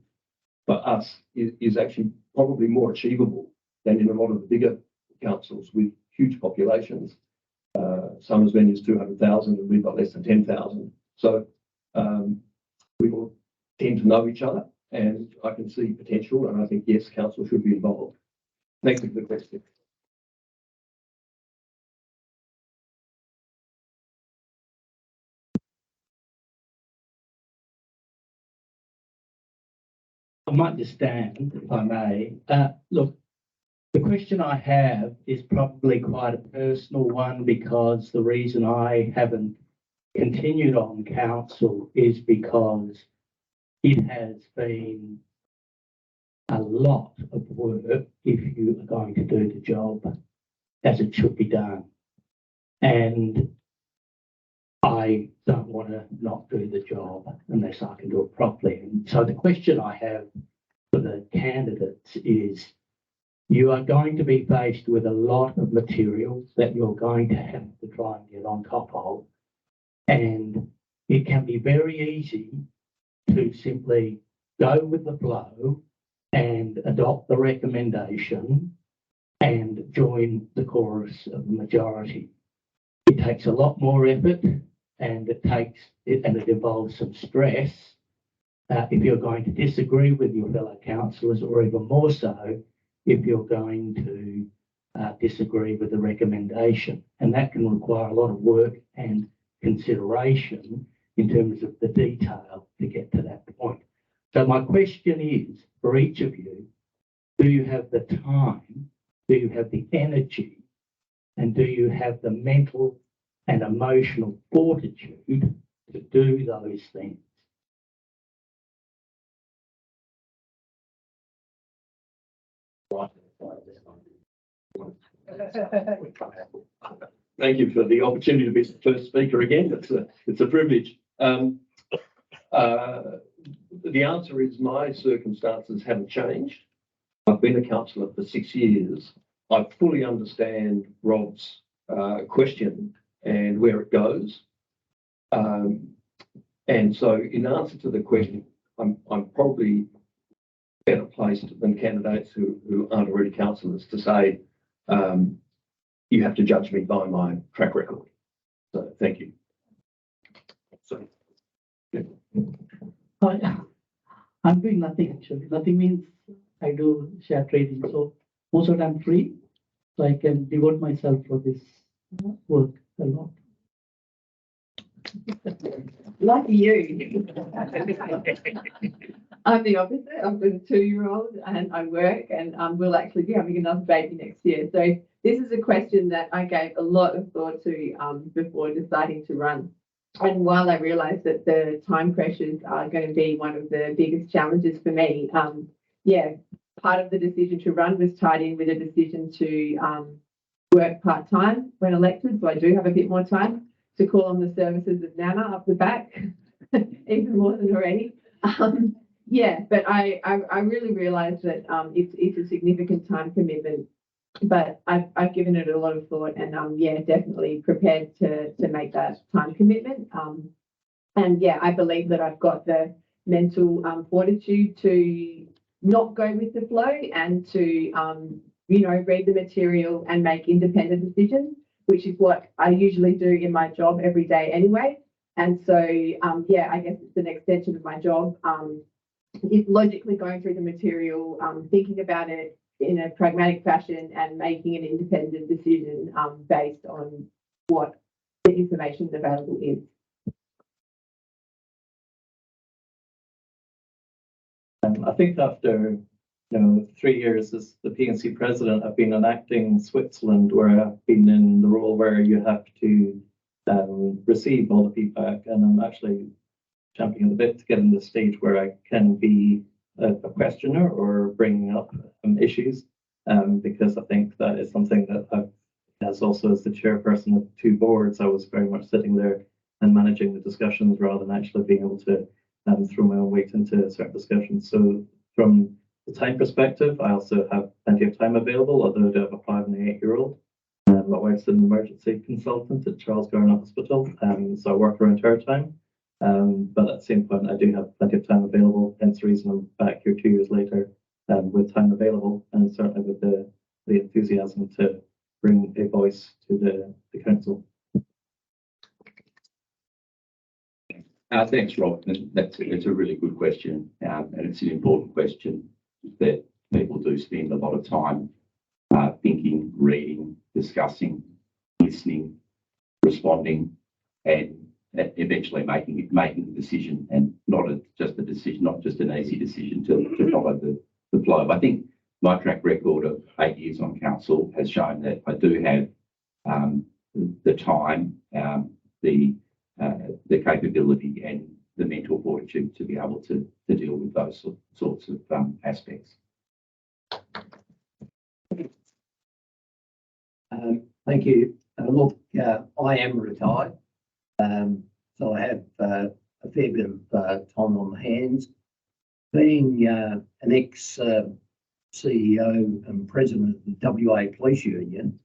for us is actually probably more achievable than in a lot of the bigger councils with huge populations. Some as many as 200,000 and we've got less than 10,000. So we all tend to know each other and I can see potential and I think, yes, council should be involved. Thank you for the question. I might just stand, if I may. Look, the question I have is probably quite a personal one because the reason I haven't continued on council is because it has been a lot of work if you are going to do the job as it should be done. And I don't want to not do the job unless I can do it properly. And so the question I have for the candidates is, you are going to be faced with a lot of materials that you're going to have to try and get on top of. And it can be very easy to simply go with the flow and adopt the recommendation and join the chorus of the majority. It takes a lot more effort and it involves some stress if you're going to disagree with your fellow councillors, or even more so if you're going to disagree with the recommendation. And that can require a lot of work and consideration in terms of the detail to get to that point. So my question is, for each of you, do you have the time, do you have the energy, and do you have the mental and emotional fortitude to do those things? Thank you for the opportunity to be the first speaker again. It's a privilege. The answer is my circumstances haven't changed. I've been a councillor for 6 years. I fully understand Rob's question and where it goes. And so in answer to the question, I'm probably better placed than candidates who aren't already councillors to say, you have to judge me by my track record. So thank you. So, yeah. I'm doing nothing actually. Nothing means I do share trading. So most of the time I'm free. So I can devote myself for this work a lot. Lucky you. I'm the opposite. I've got a 2-year-old and I work and we'll actually be having another baby next year. So this is a question that I gave a lot of thought to before deciding to run. And while I realised that the time pressures are going to be one of the biggest challenges for me, part of the decision to run was tied in with a decision to work part-time when elected. So I do have a bit more time to call on the services of Nana up the back, even more than already. But I really realised that it's a significant time commitment, but I've given it a lot of thought and definitely prepared to make that time commitment. I believe that I've got the mental fortitude to not go with the flow and to read the material and make independent decisions, which is what I usually do in my job every day anyway. And so, I guess it's an extension of my job. It's logically going through the material, thinking about it in a pragmatic fashion and making an independent decision based on what the information available is. I think after 3 years as the PNC president, I've been enacting Switzerland, where I've been in the role where you have to receive all the feedback, and I'm actually championing the bit to get in the stage where I can be a questioner or bringing up issues, because I think that is something that I've, as also as the chairperson of two boards, I was very much sitting there and managing the discussions rather than actually being able to throw my own weight into certain discussions. So from the time perspective, I also have plenty of time available, although I do have a 5 and an 8-year-old. My wife's an emergency consultant at Charles Garner Hospital, so I work around her time. But at the same point, I do have plenty of time available, hence the reason I'm back here 2 years later with time available, and certainly with the enthusiasm to bring a voice to the council. Thanks, Rob. It's a really good question, and it's an important question that people do spend a lot of time thinking, reading, discussing, listening, responding, and eventually making a decision, and not just a decision, not just an easy decision to follow the flow. I think my track record of 8 years on council has shown that I do have the time, the capability, and the mental fortitude to be able to deal with those sorts of aspects. Thank you. Look, I am retired, so I have a fair bit of time on my hands. Being an ex-CEO and president of the WA Police Union,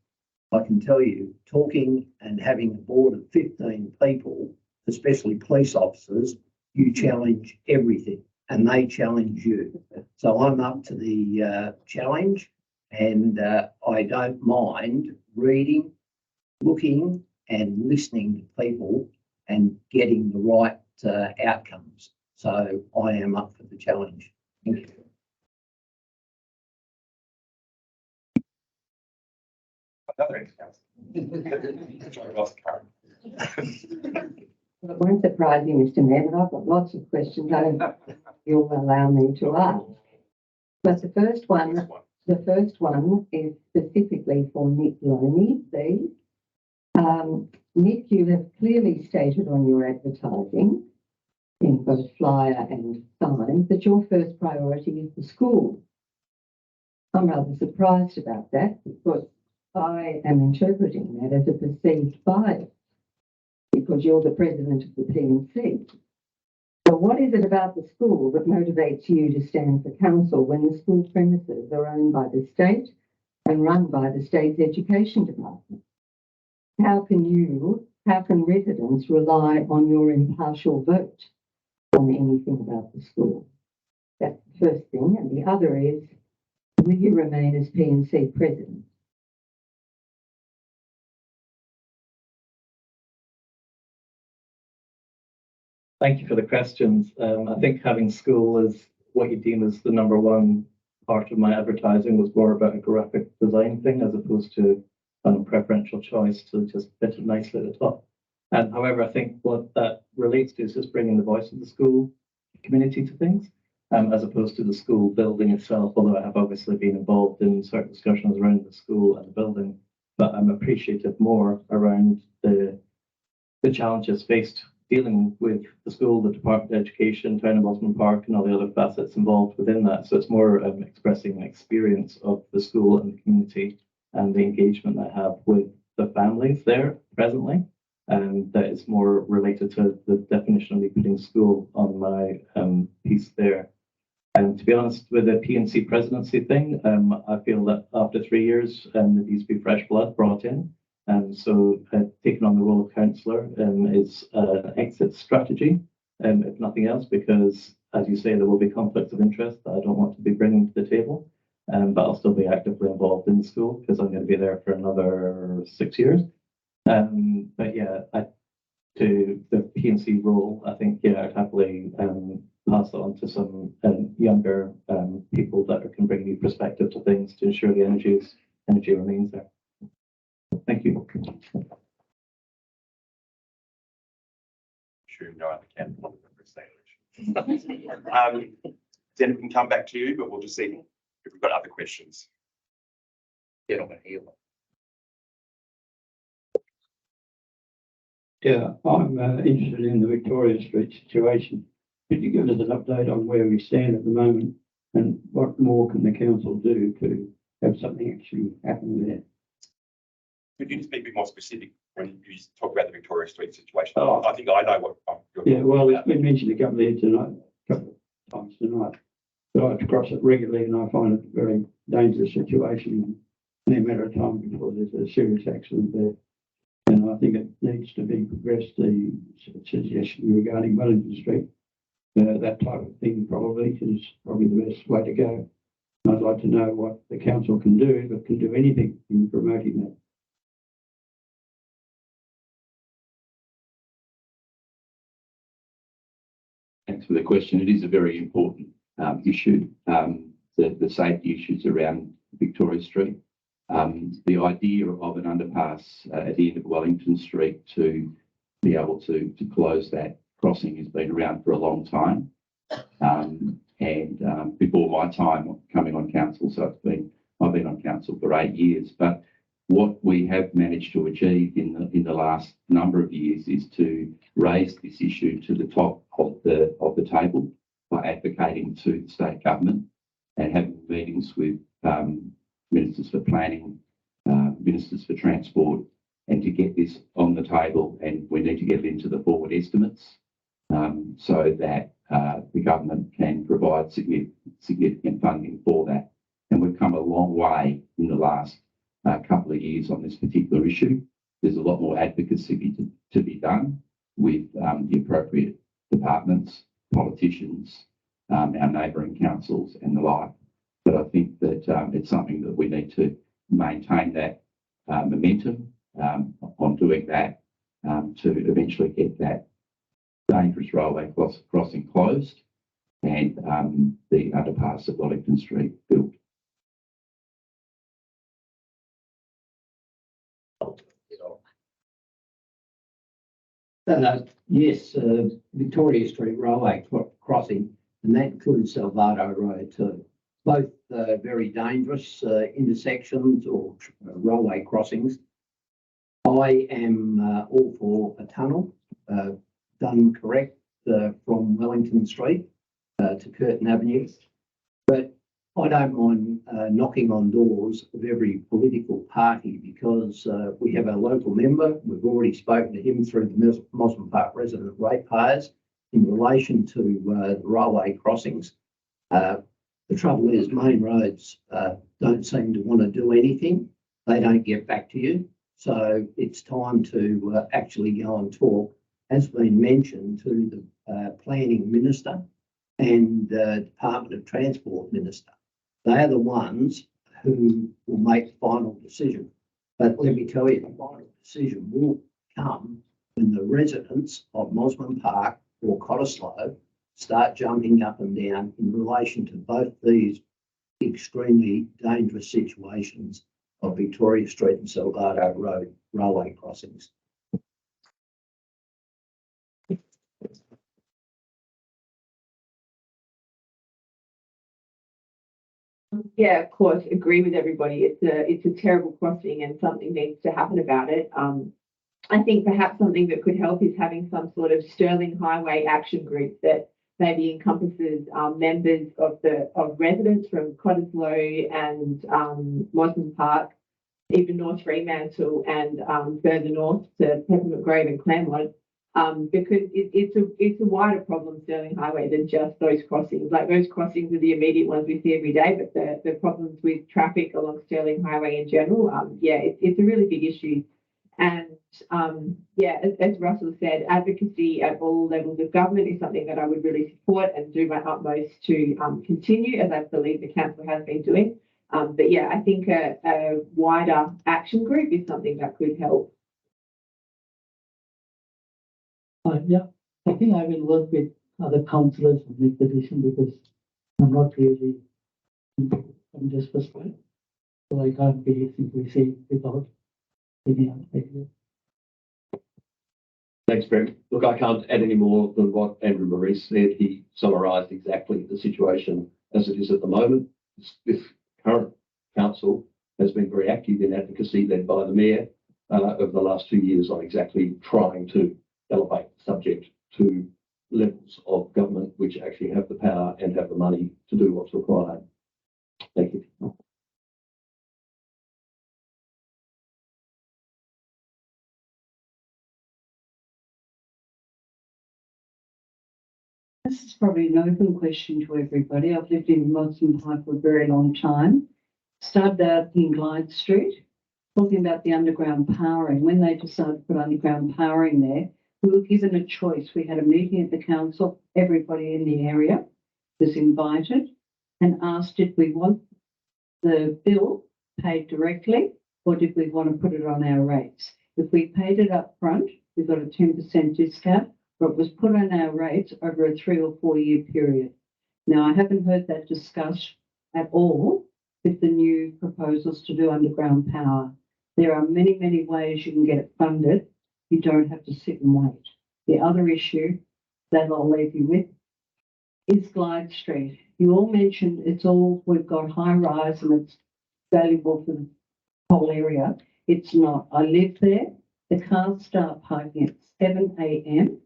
I can tell you, talking and having a board of 15 people, especially police officers, you challenge everything and they challenge you. So I'm up to the challenge, and I don't mind reading, looking and listening to people and getting the right outcomes. So I am up for the challenge. Thank you. It won't surprise you, Mr. Mayor, but I've got lots of questions I don't think you'll allow me to ask. But the first one is specifically for Nick Loney, please. Nick, you have clearly stated on your advertising, in both flyer and sign, that your first priority is the school. I'm rather surprised about that, because I am interpreting that as a perceived bias, because you're the president of the P&C. So what is it about the school that motivates you to stand for council when the school premises are owned by the state and run by the state's education department? How can residents rely on your impartial vote on anything about the school? That's the first thing. And the other is, will you remain as P&C president? Thank you for the questions. I think having school as what you deem as the number one part of my advertising was more about a graphic design thing, as opposed to a preferential choice to just fit it nicely at the top. And however, I think what that relates to is just bringing the voice of the school community to things, as opposed to the school building itself, although I have obviously been involved in certain discussions around the school and the building, but I'm appreciative more around the challenges faced dealing with the school, the Department of Education, Town of Mosman Park, and all the other facets involved within that. So it's more expressing an experience of the school and the community and the engagement I have with the families there presently. And that is more related to the definition of me putting school on my piece there. And to be honest, with the P&C presidency thing, I feel that after 3 years, there needs to be fresh blood brought in. So taking on the role of councillor is an exit strategy, if nothing else, because, as you say, there will be conflicts of interest that I don't want to be bringing to the table. But I'll still be actively involved in the school because I'm going to be there for another 6 years. But yeah, to the P&C role, I think, yeah, I'd happily pass it on to some younger people that can bring new perspective to things to ensure the energy remains there. Thank you. Sure, no other candidate. Then we can come back to you, but we'll just see if we've got other questions. Gentlemen here. Yeah, I'm interested in the Victoria Street situation. Could you give us an update on where we stand at the moment and what more can the council do to have something actually happen there? Could you just be a bit more specific when you talk about the Victoria Street situation? Oh. I think I know what you're Yeah, talking well, about. it's been mentioned a couple of times tonight. But I have to cross it regularly and I find it a very dangerous situation. In a matter of time before there's a serious accident there. And I think it needs to be progressed, the suggestion regarding Wellington Street. That type of thing probably is probably the best way to go. And I'd like to know what the council can do, if it can do anything in promoting that. Thanks for the question. It is a very important issue, the safety issues around Victoria Street. The idea of an underpass at the end of Wellington Street to be able to close that crossing has been around for a long time. Before my time coming on council, so I've been on council for 8 years. But what we have managed to achieve in the last number of years is to raise this issue to the top of the table by advocating to the state government and having meetings with ministers for planning, ministers for transport, and to get this on the table. And we need to get it into the forward estimates so that the government can provide significant funding for that. And we've come a long way in the last couple of years on this particular issue. There's a lot more advocacy to be done with the appropriate departments, politicians, our neighbouring councils and the like. But I think that it's something that we need to maintain that momentum on doing that to eventually get that dangerous railway crossing closed and the underpass at Wellington Street built. Yes, Victoria Street Railway crossing, and that includes Salvado Road too. Both very dangerous intersections or railway crossings. I am all for a tunnel done correct from Wellington Street to Curtin Avenue, but I don't mind knocking on doors of every political party because we have a local member. We've already spoken to him through the Mosman Park resident ratepayers in relation to the railway crossings. The trouble is main roads don't seem to want to do anything. They don't get back to you. So it's time to actually go and talk, as been mentioned, to the planning minister and the Department of Transport minister. They are the ones who will make the final decision. But let me tell you, the final decision will come when the residents of Mosman Park or Cottesloe start jumping up and down in relation to both these extremely dangerous situations of Victoria Street and Salgado Road railway crossings. Yeah, of course, agree with everybody. It's a terrible crossing and something needs to happen about it. I think perhaps something that could help is having some sort of Sterling Highway action group that maybe encompasses members of residents from Cottesloe and Mosman Park, even North Fremantle and further north to Peppermint Grove and Claremont. Because it's a wider problem, Sterling Highway, than just those crossings. Like those crossings are the immediate ones we see every day, but the problems with traffic along Sterling Highway in general, it's a really big issue. And as Russell said, advocacy at all levels of government is something that I would really support and do my utmost to continue, as I believe the council has been doing. I think a wider action group is something that could help. I think I will work with other councillors to make the decision because I'm not really from this perspective. So I can't be simply saying without any other idea. Thanks, Brent. Look, I can't add any more than what Andrew Maurice said. He summarised exactly the situation as it is at the moment. This current council has been very active in advocacy, led by the Mayor, over the last 2 years on exactly trying to elevate the subject to levels of government which actually have the power and have the money to do what's required. Thank you. This is probably an open question to everybody. I've lived in Mosman Park for a very long time. Started out in Glyde Street, talking about the underground powering. When they decided to put underground powering there, we were given a choice. We had a meeting at the council. Everybody in the area was invited and asked, did we want the bill paid directly or did we want to put it on our rates? If we paid it up front, we got a 10% discount, but it was put on our rates over a 3 or 4 year period. Now, I haven't heard that discussed at all with the new proposals to do underground power. There are many, many ways you can get it funded. You don't have to sit and wait. The other issue that I'll leave you with is Glyde Street. You all mentioned we've got high rise and it's valuable for the whole area. It's not. I live there. The cars start parking at 7 a.m.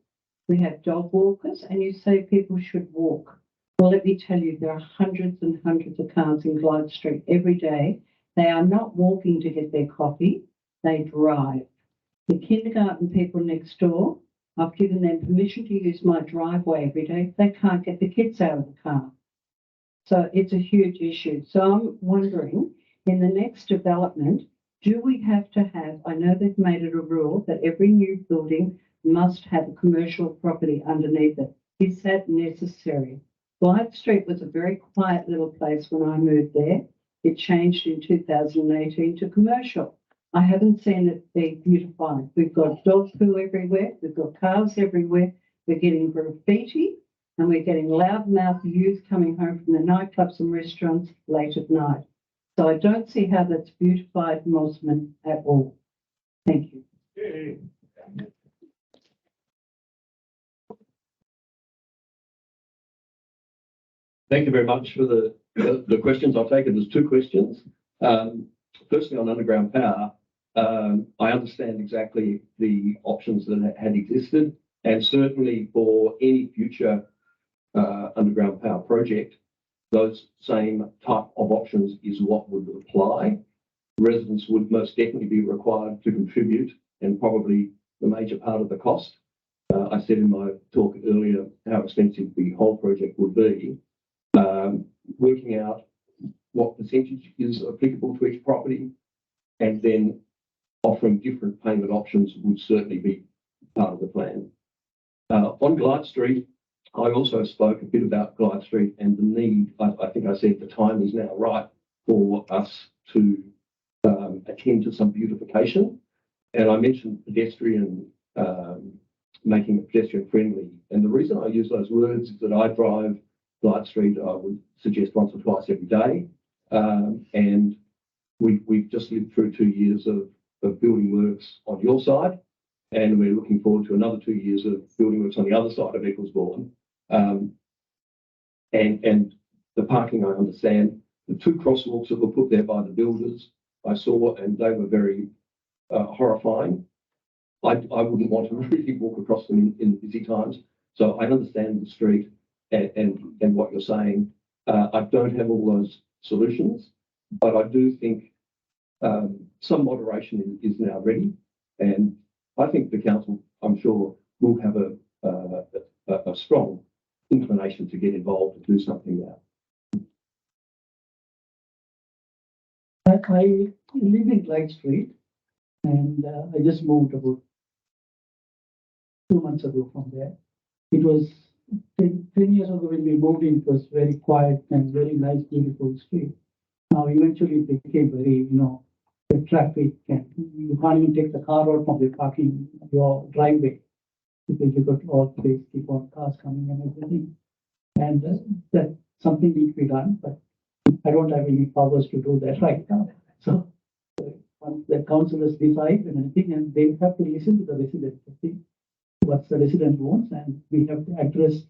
We have dog walkers and you say people should walk. Well, let me tell you, there are hundreds and hundreds of cars in Glyde Street every day. They are not walking to get their coffee. They drive. The kindergarten people next door, I've given them permission to use my driveway every day. They can't get the kids out of the car. So it's a huge issue. So I'm wondering, in the next development, do we have to have, I know they've made it a rule that every new building must have a commercial property underneath it. Is that necessary? Glyde Street was a very quiet little place when I moved there. It changed in 2018 to commercial. I haven't seen it be beautified. We've got dog poo everywhere. We've got cars everywhere. We're getting graffiti and we're getting loudmouth youth coming home from the nightclubs and restaurants late at night. So I don't see how that's beautified Mosman at all. Thank you. Thank you very much for the questions. I'll take it as 2 questions. Firstly, on underground power, I understand exactly the options that had existed, and certainly for any future underground power project, those same type of options is what would apply. Residents would most definitely be required to contribute and probably the major part of the cost. I said in my talk earlier how expensive the whole project would be. Working out what percentage is applicable to each property and then offering different payment options would certainly be part of the plan. On Glyde Street, I also spoke a bit about Glyde Street and the need. I think I said the time is now right for us to attend to some beautification. And I mentioned pedestrian, making it pedestrian friendly. And the reason I use those words is that I drive Glyde Street, I would suggest once or twice every day. And we've just lived through 2 years of building works on your side. And we're looking forward to another 2 years of building works on the other side of Ecclesbourne. And the parking, I understand. The 2 crosswalks that were put there by the builders, I saw, and they were very horrifying. I wouldn't want to really walk across them in busy times. So I understand the street and what you're saying. I don't have all those solutions, but I do think some moderation is now ready. And I think the council, I'm sure, will have a strong inclination to get involved and do something now. I live in Glyde Street and I just moved about 2 months ago from there. It was 10 years ago when we moved in, it was very quiet and very nice, beautiful street. Now eventually it became very, the traffic and you can't even take the car out from the parking, your driveway, because you've got all place, keep on cars coming and everything. And that something needs to be done, but I don't have any powers to do that right now. So once the councillors decide and everything, and they have to listen to the residents, what the resident wants, and we have to address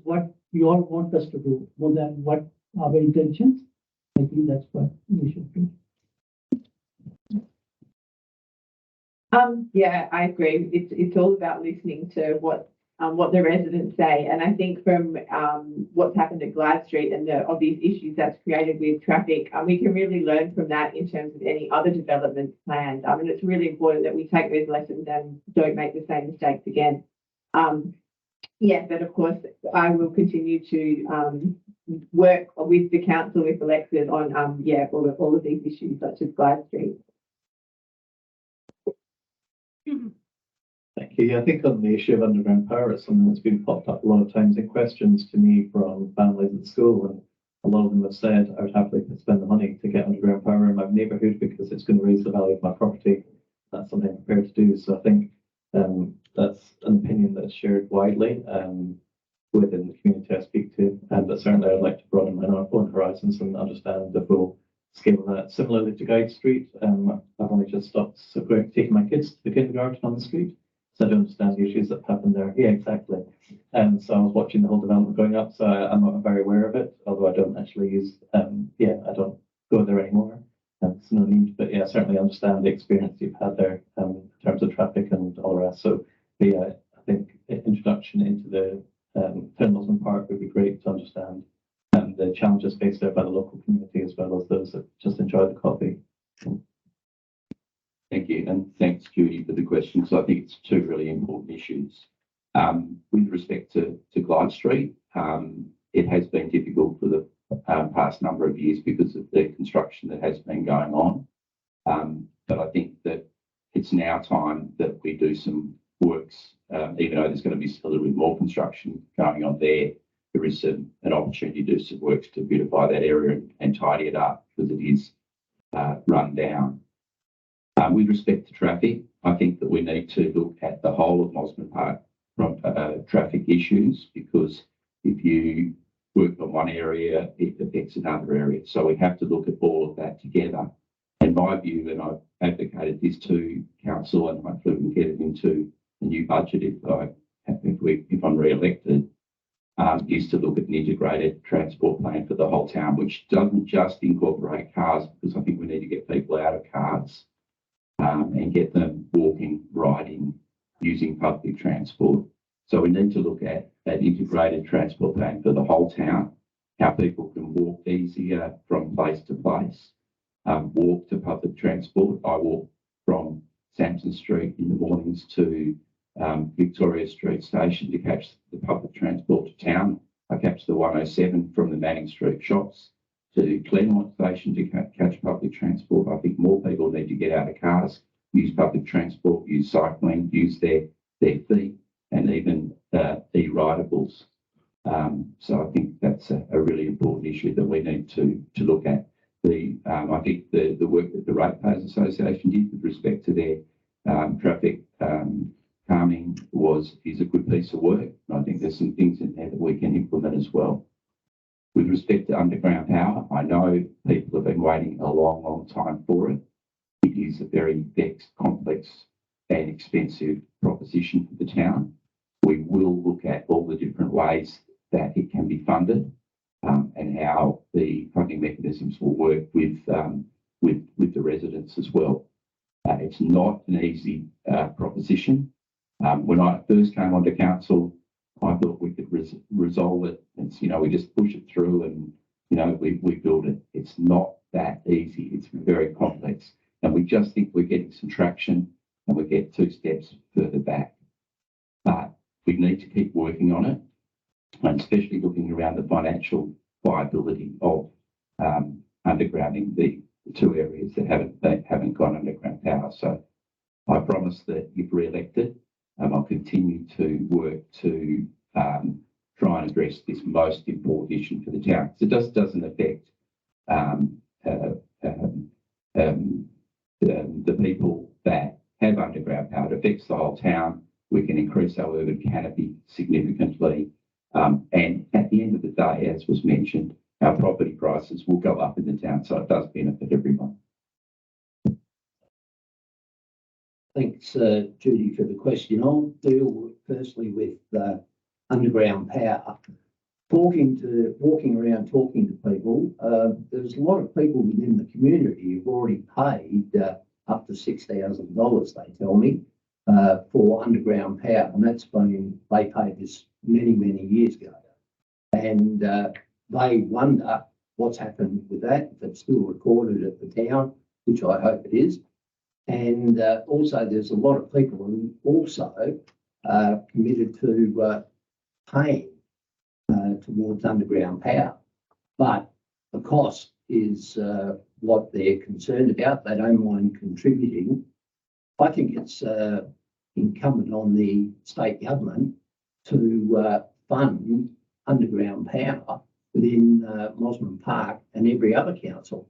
what you all want us to do more than what our intentions. I think that's what we should do. Yeah, I agree. It's all about listening to what the residents say. And I think from what's happened at Glad Street and the obvious issues that's created with traffic, we can really learn from that in terms of any other developments planned. And it's really important that we take those lessons and don't make the same mistakes again. Yeah, but of course, I will continue to work with the council, if elected, on all of these issues such as Glad Street. Thank you. Yeah, I think on the issue of underground power, it's something that's been popped up a lot of times in questions to me from families at school, and a lot of them have said I would happily spend the money to get underground power in my neighbourhood because it's going to raise the value of my property. That's something I'm prepared to do. So I think that's an opinion that's shared widely within the community I speak to, but certainly I'd like to broaden my own horizons and understand the full scale of that. Similarly to Guide Street, I've only just stopped taking my kids to the kindergarten on the street. So I don't understand the issues that happened there. Yeah, exactly. So I was watching the whole development going up, so I'm not very aware of it, although I don't actually use, I don't go there anymore. There's no need, but yeah, I certainly understand the experience you've had there in terms of traffic and all the rest. So yeah, I think introduction into the Mosman Park would be great to understand the challenges faced there by the local community as well as those that just enjoy the coffee. Thank you, and thanks, Judy, for the question. So I think it's two really important issues. With respect to Glide Street, it has been difficult for the past number of years because of the construction that has been going on. But I think that it's now time that we do some works, even though there's going to be a little bit more construction going on there. There is an opportunity to do some works to beautify that area and tidy it up because it is run down. With respect to traffic, I think that we need to look at the whole of Mosman Park from traffic issues, because if you work on one area, it affects another area. So we have to look at all of that together. In my view, and I've advocated this to council, and hopefully we can get it into the new budget if I'm re-elected, is to look at an integrated transport plan for the whole town, which doesn't just incorporate cars, because I think we need to get people out of cars and get them walking, riding, using public transport. So we need to look at that integrated transport plan for the whole town, how people can walk easier from place to place, walk to public transport. I walk from Sampson Street in the mornings to Victoria Street Station to catch the public transport to town. I catch the 107 from the Manning Street shops to Claremont Station to catch public transport. I think more people need to get out of cars, use public transport, use cycling, use their feet, and even e-ridables. So I think that's a really important issue that we need to look at. I think the work that the Ratepayers Association did with respect to their traffic calming is a good piece of work. And I think there's some things in there that we can implement as well. With respect to underground power, I know people have been waiting a long, long time for it. It is a very complex and expensive proposition for the town. We will look at all the different ways that it can be funded and how the funding mechanisms will work with the residents as well. It's not an easy proposition. When I first came onto council, I thought we could resolve it. It's, we just push it through and, we build it. It's not that easy. It's very complex. And we just think we're getting some traction and we get 2 steps further back. But we need to keep working on it, and especially looking around the financial viability of undergrounding the 2 areas that haven't got underground power. So I promise that if re-elected, I'll continue to work to try and address this most important issue for the town. So it just doesn't affect the people that have underground power. It affects the whole town. We can increase our urban canopy significantly. And at the end of the day, as was mentioned, our property prices will go up in the town. So it does benefit everyone. Thanks, Judy, for the question. I'll deal personally with underground power. Walking around talking to people, there's a lot of people within the community who've already paid up to $6,000, they tell me, for underground power, and they paid this many, many years ago. And they wonder what's happened with that, if it's still recorded at the town, which I hope it is. And also there's a lot of people who also committed to paying towards underground power. But the cost is what they're concerned about. They don't mind contributing. I think it's incumbent on the state government to fund underground power within Mosman Park and every other council.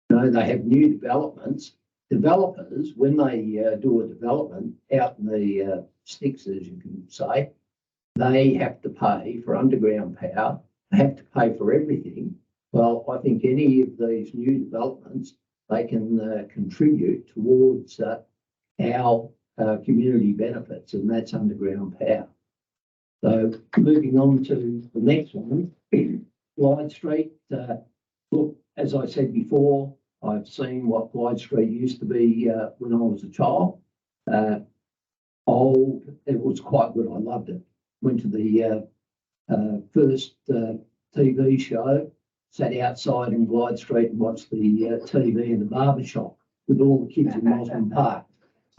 You know, they have new developments. Developers, when they do a development out in the sticks, as you can say, they have to pay for underground power. They have to pay for everything. Well, I think any of these new developments, they can contribute towards our community benefits, and that's underground power. So moving on to the next one, Glyde Street. Look, as I said before, I've seen what Glyde Street used to be when I was a child. Old, it was quite good. I loved it. Went to the first TV show, sat outside in Glyde Street and watched the TV in the barber shop with all the kids in Mosman Park.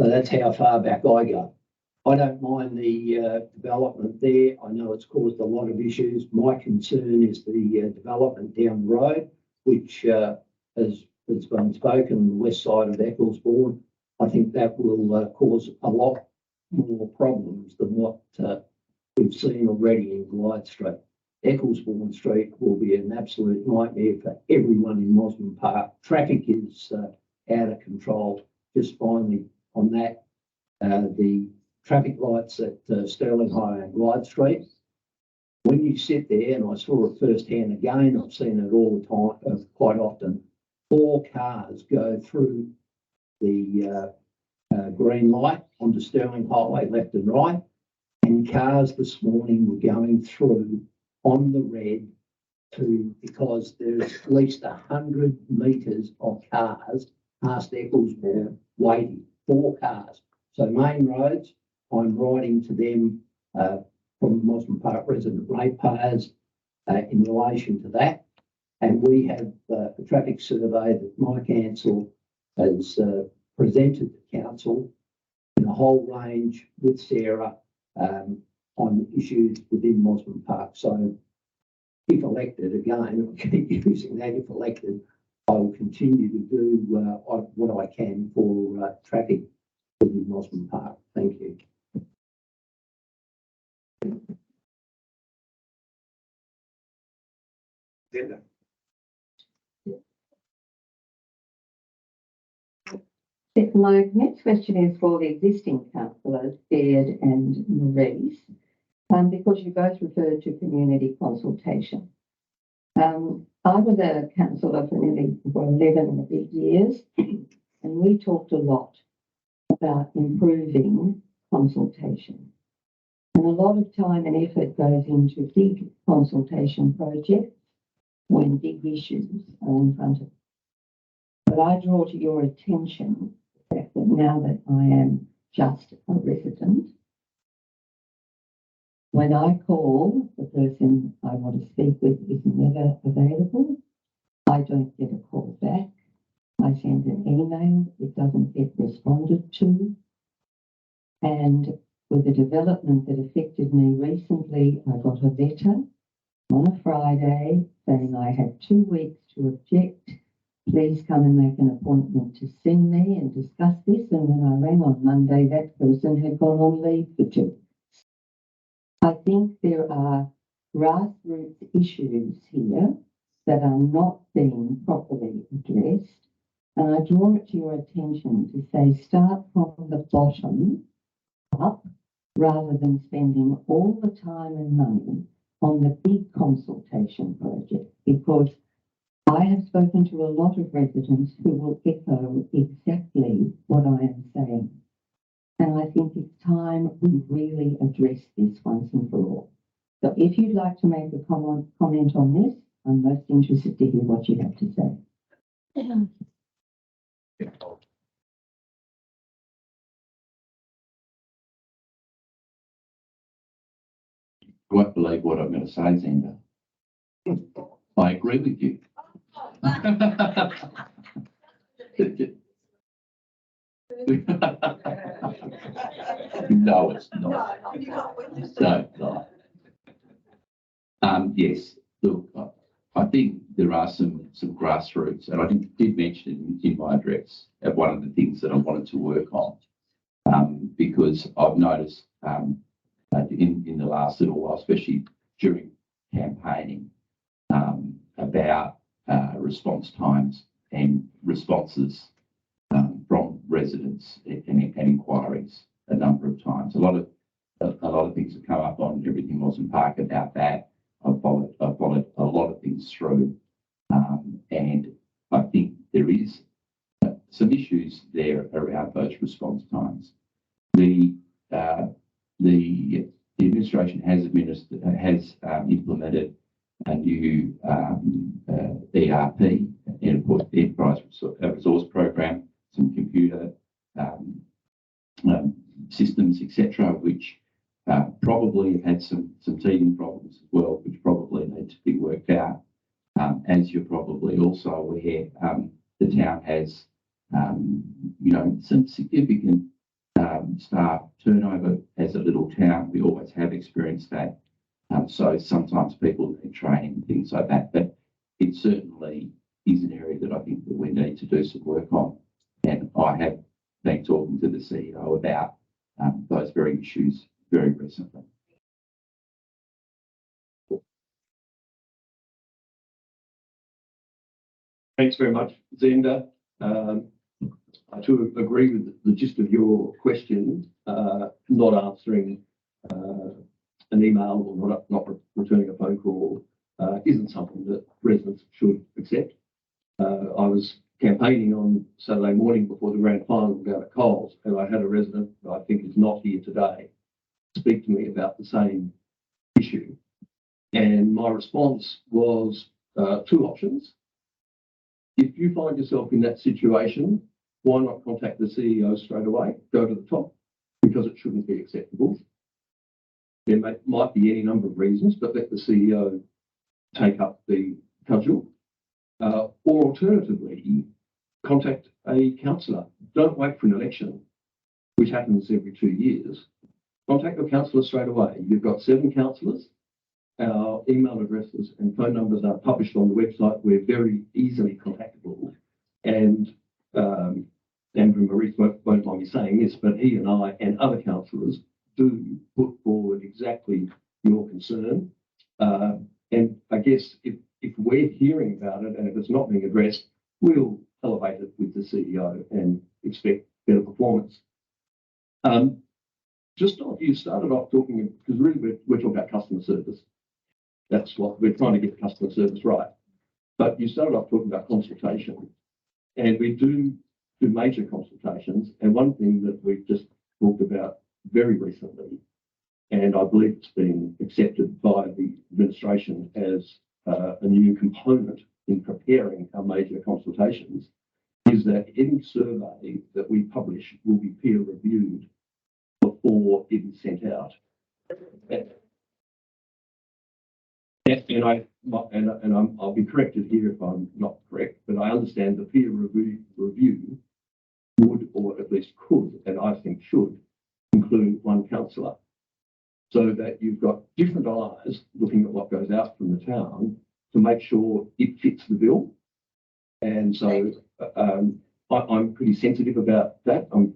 So that's how far back I go. I don't mind the development there. I know it's caused a lot of issues. My concern is the development down the road, which has been spoken on the west side of Ecclesbourne. I think that will cause a lot more problems than what we've seen already in Glyde Street. Ecclesbourne Street will be an absolute nightmare for everyone in Mosman Park. Traffic is out of control. Just finally on that, the traffic lights at Sterling High and Glyde Street. When you sit there, and I saw it firsthand again, I've seen it all the time, quite often, 4 cars go through the green light onto Sterling Highway, left and right, and cars this morning were going through on the red because there's at least 100 metres of cars past Ecclesbourne waiting, 4 cars. So main roads, I'm writing to them from Mosman Park resident ratepayers in relation to that. And we have a traffic survey that my council has presented to council in a whole range with Sarah on issues within Mosman Park. So if elected again, I keep using that, if elected, I will continue to do what I can for traffic within Mosman Park. Thank you. Agenda. My next question is for the existing councillors, Baird and Maurice, because you both referred to community consultation. I was a councillor for nearly 11 and a bit years, and we talked a lot about improving consultation. And a lot of time and effort goes into big consultation projects when big issues are in front of us. But I draw to your attention the fact that now that I am just a resident, when I call, the person I want to speak with is never available. I don't get a call back. I send an email, it doesn't get responded to. And with the development that affected me recently, I got a letter on a Friday saying I had 2 weeks to object. Please come and make an appointment to see me and discuss this. And when I rang on Monday, that person had gone on leave for 2 weeks. I think there are grassroots issues here that are not being properly addressed. And I draw it to your attention to say start from the bottom up rather than spending all the time and money on the big consultation project, because I have spoken to a lot of residents who will echo exactly what I am saying. And I think it's time we really address this once and for all. So if you'd like to make a comment on this, I'm most interested to hear what you have to say. won't believe what I'm going to say, Zenda. I agree with you. No, it's not. No. Yes, look, I think there are some grassroots, and I did mention in my address one of the things that I wanted to work on, because I've noticed in the last little while, especially during campaigning, about response times and responses from residents and inquiries a number of times. A lot of things have come up on Everything Mosman Park about that. I've followed a lot of things through, and I think there is some issues there around those response times. The administration has implemented a new ERP, Enterprise Resource Program, some computer systems, etc., which probably have had some teething problems as well, which probably need to be worked out. As you're probably also aware, the town has, some significant staff turnover. As a little town, we always have experienced that. So sometimes people need training and things like that, but it certainly is an area that I think that we need to do some work on. And I have been talking to the CEO about those very issues very recently. Thanks very much, Zenda. I too agree with the gist of your question. Not answering an email or not returning a phone call isn't something that residents should accept. I was campaigning on Saturday morning before the grand final down at Coles, and I had a resident that I think is not here today speak to me about the same issue. And my response was two options. If you find yourself in that situation, why not contact the CEO straight away? Go to the top, because it shouldn't be acceptable. There might be any number of reasons, but let the CEO take up the cudgel. Or alternatively, contact a councillor. Don't wait for an election, which happens every 2 years. Contact your councillor straight away. You've got 7 councillors. Our email addresses and phone numbers are published on the website. We're very easily contactable. And Andrew Maurice won't mind me saying this, but he and I and other councillors do put forward exactly your concern. And I guess if we're hearing about it and if it's not being addressed, we'll elevate it with the CEO and expect better performance. You started off talking, because really we're talking about customer service. That's what we're trying to get customer service right. But you started off talking about consultation, and we do major consultations. And one thing that we've just talked about very recently, and I believe it's been accepted by the administration as a new component in preparing our major consultations, is that any survey that we publish will be peer reviewed before it is sent out. I'll be corrected here if I'm not correct, but I understand the peer review would, or at least could, and I think should, include one councillor, so that you've got different eyes looking at what goes out from the town to make sure it fits the bill. And so I'm pretty sensitive about that. I'm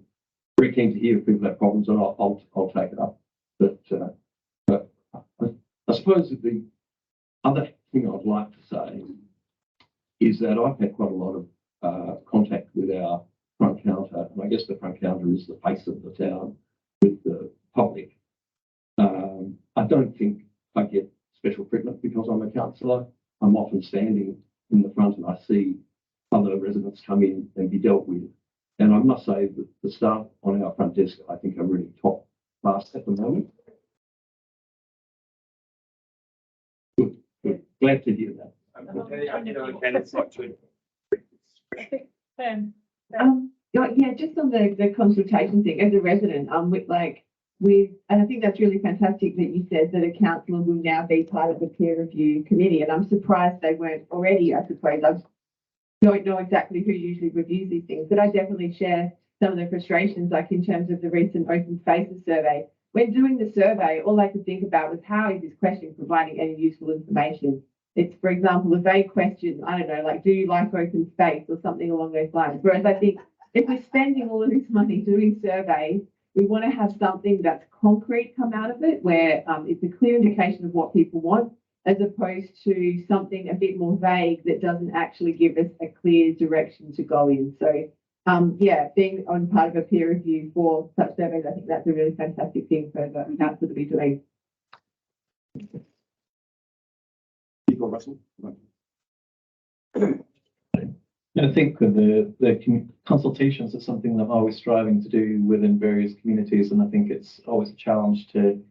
very keen to hear if people have problems, and I'll take it up. But I suppose that the other thing I'd like to say is that I've had quite a lot of contact with our front counter, and I guess the front counter is the face of the town with the public. I don't think I get special treatment because I'm a councillor. I'm often standing in the front and I see other residents come in and be dealt with. And I must say that the staff on our front desk, I think, are really top class at the moment. Good. Glad to hear that. Yeah, just on the consultation thing, as a resident, with like and I think that's really fantastic that you said that a councillor will now be part of the peer review committee, and I'm surprised they weren't already, I suppose. I don't know exactly who usually reviews these things, but I definitely share some of the frustrations, like in terms of the recent Open Spaces survey. When doing the survey, all I could think about was how is this question providing any useful information? It's, for example, a vague question, I don't know, like, do you like open space or something along those lines? Whereas I think if we're spending all of this money doing surveys, we want to have something that's concrete come out of it, where it's a clear indication of what people want, as opposed to something a bit more vague that doesn't actually give us a clear direction to go in. So, yeah, being on part of a peer review for such surveys, I think that's a really fantastic thing for the council to be doing. Igor Russell. I think with the consultations is something that I'm always striving to do within various communities, and I think it's always a challenge to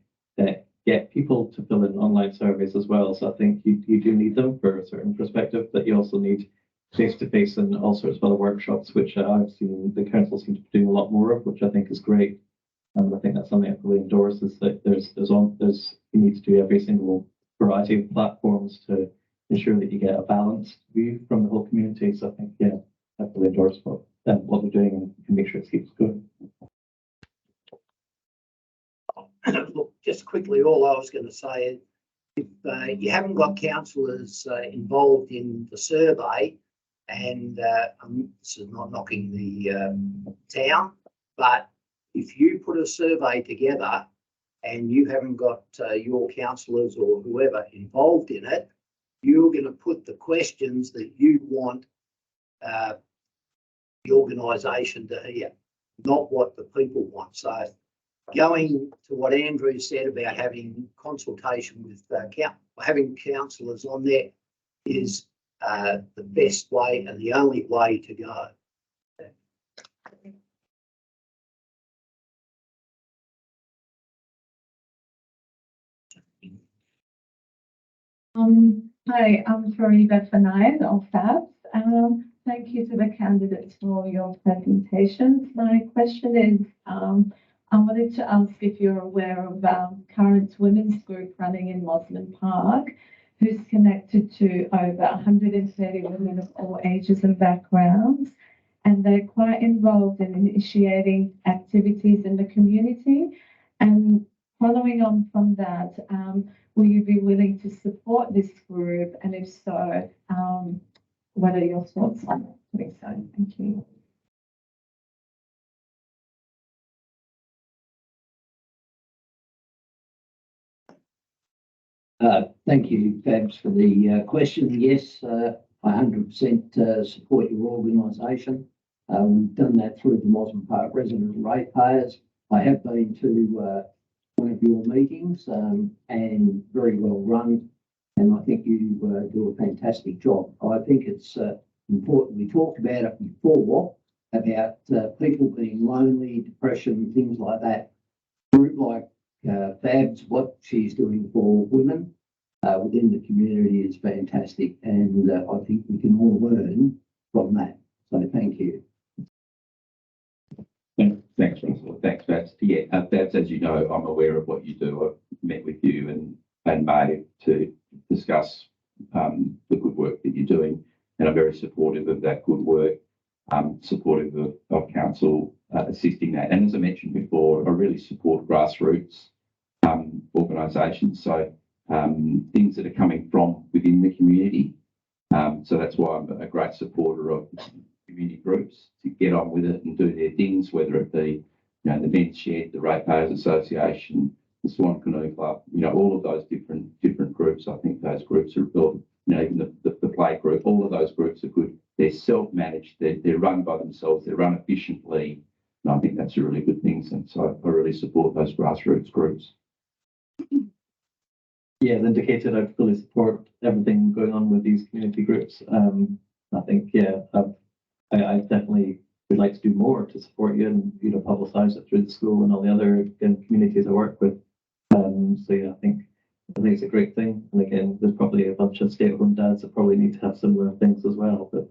get people to fill in online surveys as well. So I think you do need them for a certain perspective, but you also need face-to-face and all sorts of other workshops, which I've seen the council seem to be doing a lot more of, which I think is great. And I think that's something I fully endorse, is that you need to do every single variety of platforms to ensure that you get a balanced view from the whole community. So I think, yeah, I fully endorse what we're doing and make sure it keeps going. Look, just quickly, all I was going to say is if you haven't got councillors involved in the survey, and this is not knocking the town, but if you put a survey together and you haven't got your councillors or whoever involved in it, you're going to put the questions that you want the organisation to hear, not what the people want. So going to what Andrew said about having consultation with having councillors on there is the best way and the only way to go. Hi, I'm Farida Fanayed of FABS. Thank you to the candidates for your presentations. My question is, I wanted to ask if you're aware of current women's group running in Mosman Park, who's connected to over 130 women of all ages and backgrounds, and they're quite involved in initiating activities in the community. And following on from that, will you be willing to support this group? And if so, what are your thoughts on doing so? Thank you. Thank you, Fabs, for the question. Yes, I 100% support your organisation. We've done that through the Mosman Park resident ratepayers. I have been to one of your meetings and very well run, and I think you do a fantastic job. I think it's important. We talked about it before, about people being lonely, depression, things like that. A group like Fabs, what she's doing for women within the community is fantastic, and I think we can all learn from that. So thank you. Thanks, Russell. Thanks, Babs. Yeah, Babs, as you know, I'm aware of what you do. I've met with you and May to discuss the good work that you're doing, and I'm very supportive of that good work, supportive of council assisting that. And as I mentioned before, I really support grassroots organisations, so things that are coming from within the community. So that's why I'm a great supporter of community groups to get on with it and do their things, whether it be, you know, the Men's Shed, the Ratepayers Association, the Swan Canoe Club, you know, all of those different groups. I think those groups are, you know, even the play group, all of those groups are good. They're self-managed, they're run by themselves, they're run efficiently, and I think that's a really good thing. And so I really support those grassroots groups. Yeah, as indicated, I fully support everything going on with these community groups. I think, yeah, I definitely would like to do more to support you and, you know, publicise it through the school and all the other communities I work with. So yeah, I think it's a great thing. And again, there's probably a bunch of stay-at-home dads that probably need to have similar things as well. But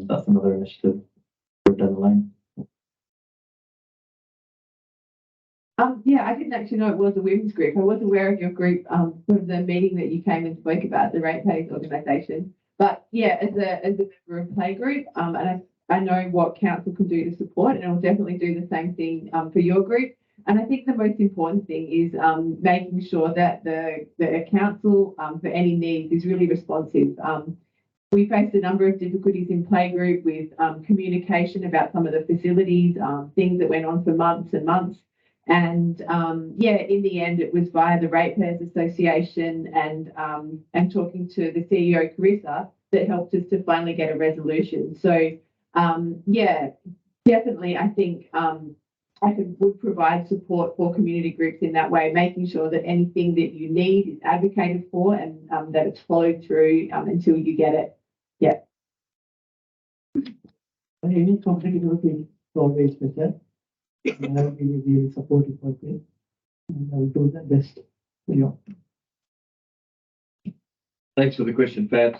that's another initiative down the line. Yeah, I didn't actually know it was a women's group. I was aware of your group, from the meeting that you came and spoke about, the Ratepayers organisation. But yeah, as a member of Playgroup, and I know what council can do to support, and I'll definitely do the same thing, for your group. And I think the most important thing is, making sure that the council, for any needs is really responsive. We faced a number of difficulties in Playgroup with, communication about some of the facilities, things that went on for months and months. And yeah, in the end, it was via the Ratepayers Association and talking to the CEO, Carissa, that helped us to finally get a resolution. So yeah, definitely, I think would provide support for community groups in that way, making sure that anything that you need is advocated for and that it's followed through until you get it. Yeah. Any complicated is always better. And I will be really supportive of it. And I will do the best for you. Thanks for the question, Fabs.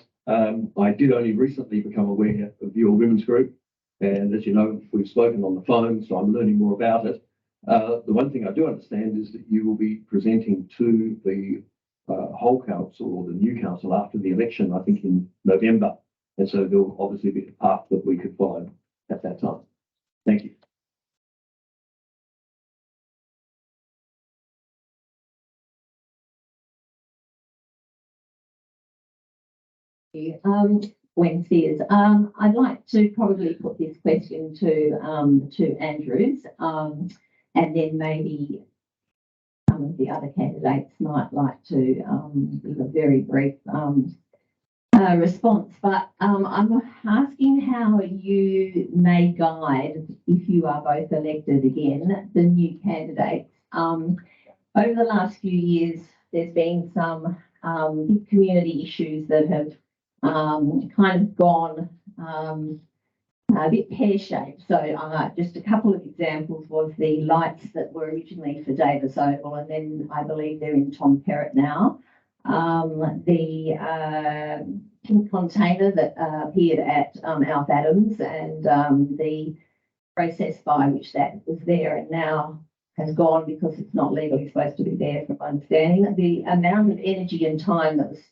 I did only recently become aware of your women's group. And as you know, we've spoken on the phone, so I'm learning more about it. The one thing I do understand is that you will be presenting to the whole council or the new council after the election, I think in November. And so there'll obviously be a path that we could follow at that time. Thank you. Wednesdays. I'd like to probably put this question to Andrews, and then maybe some of the other candidates might like to give a very brief response. But I'm asking how you may guide, if you are both elected again, the new candidates. Over the last few years, there's been some big community issues that have kind of gone a bit pear-shaped. So just a couple of examples was the lights that were originally for Davis Oval, and then I believe they're in Tom Perrott now. The pink container that appeared at Alf Adams, and the process by which that was there and now has gone because it's not legally supposed to be there, from my understanding. The amount of energy and time that was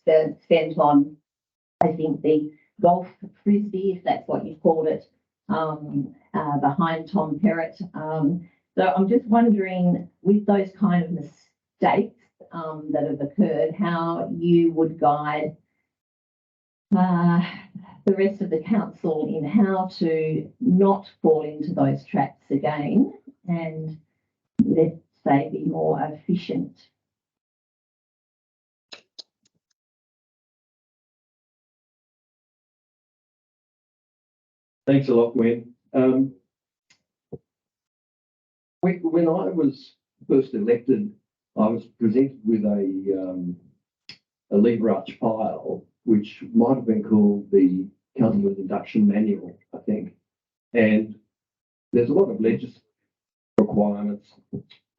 spent on, I think, the golf frisbee, if that's what you called it, behind Tom Perrott. So I'm just wondering, with those kind of mistakes that have occurred, how you would guide the rest of the council in how to not fall into those traps again and, let's say, be more efficient. Thanks a lot, Gwen. When I was first elected, I was presented with a lever arch file, which might have been called the Councillor's Induction Manual, I think. And there's a lot of legislative requirements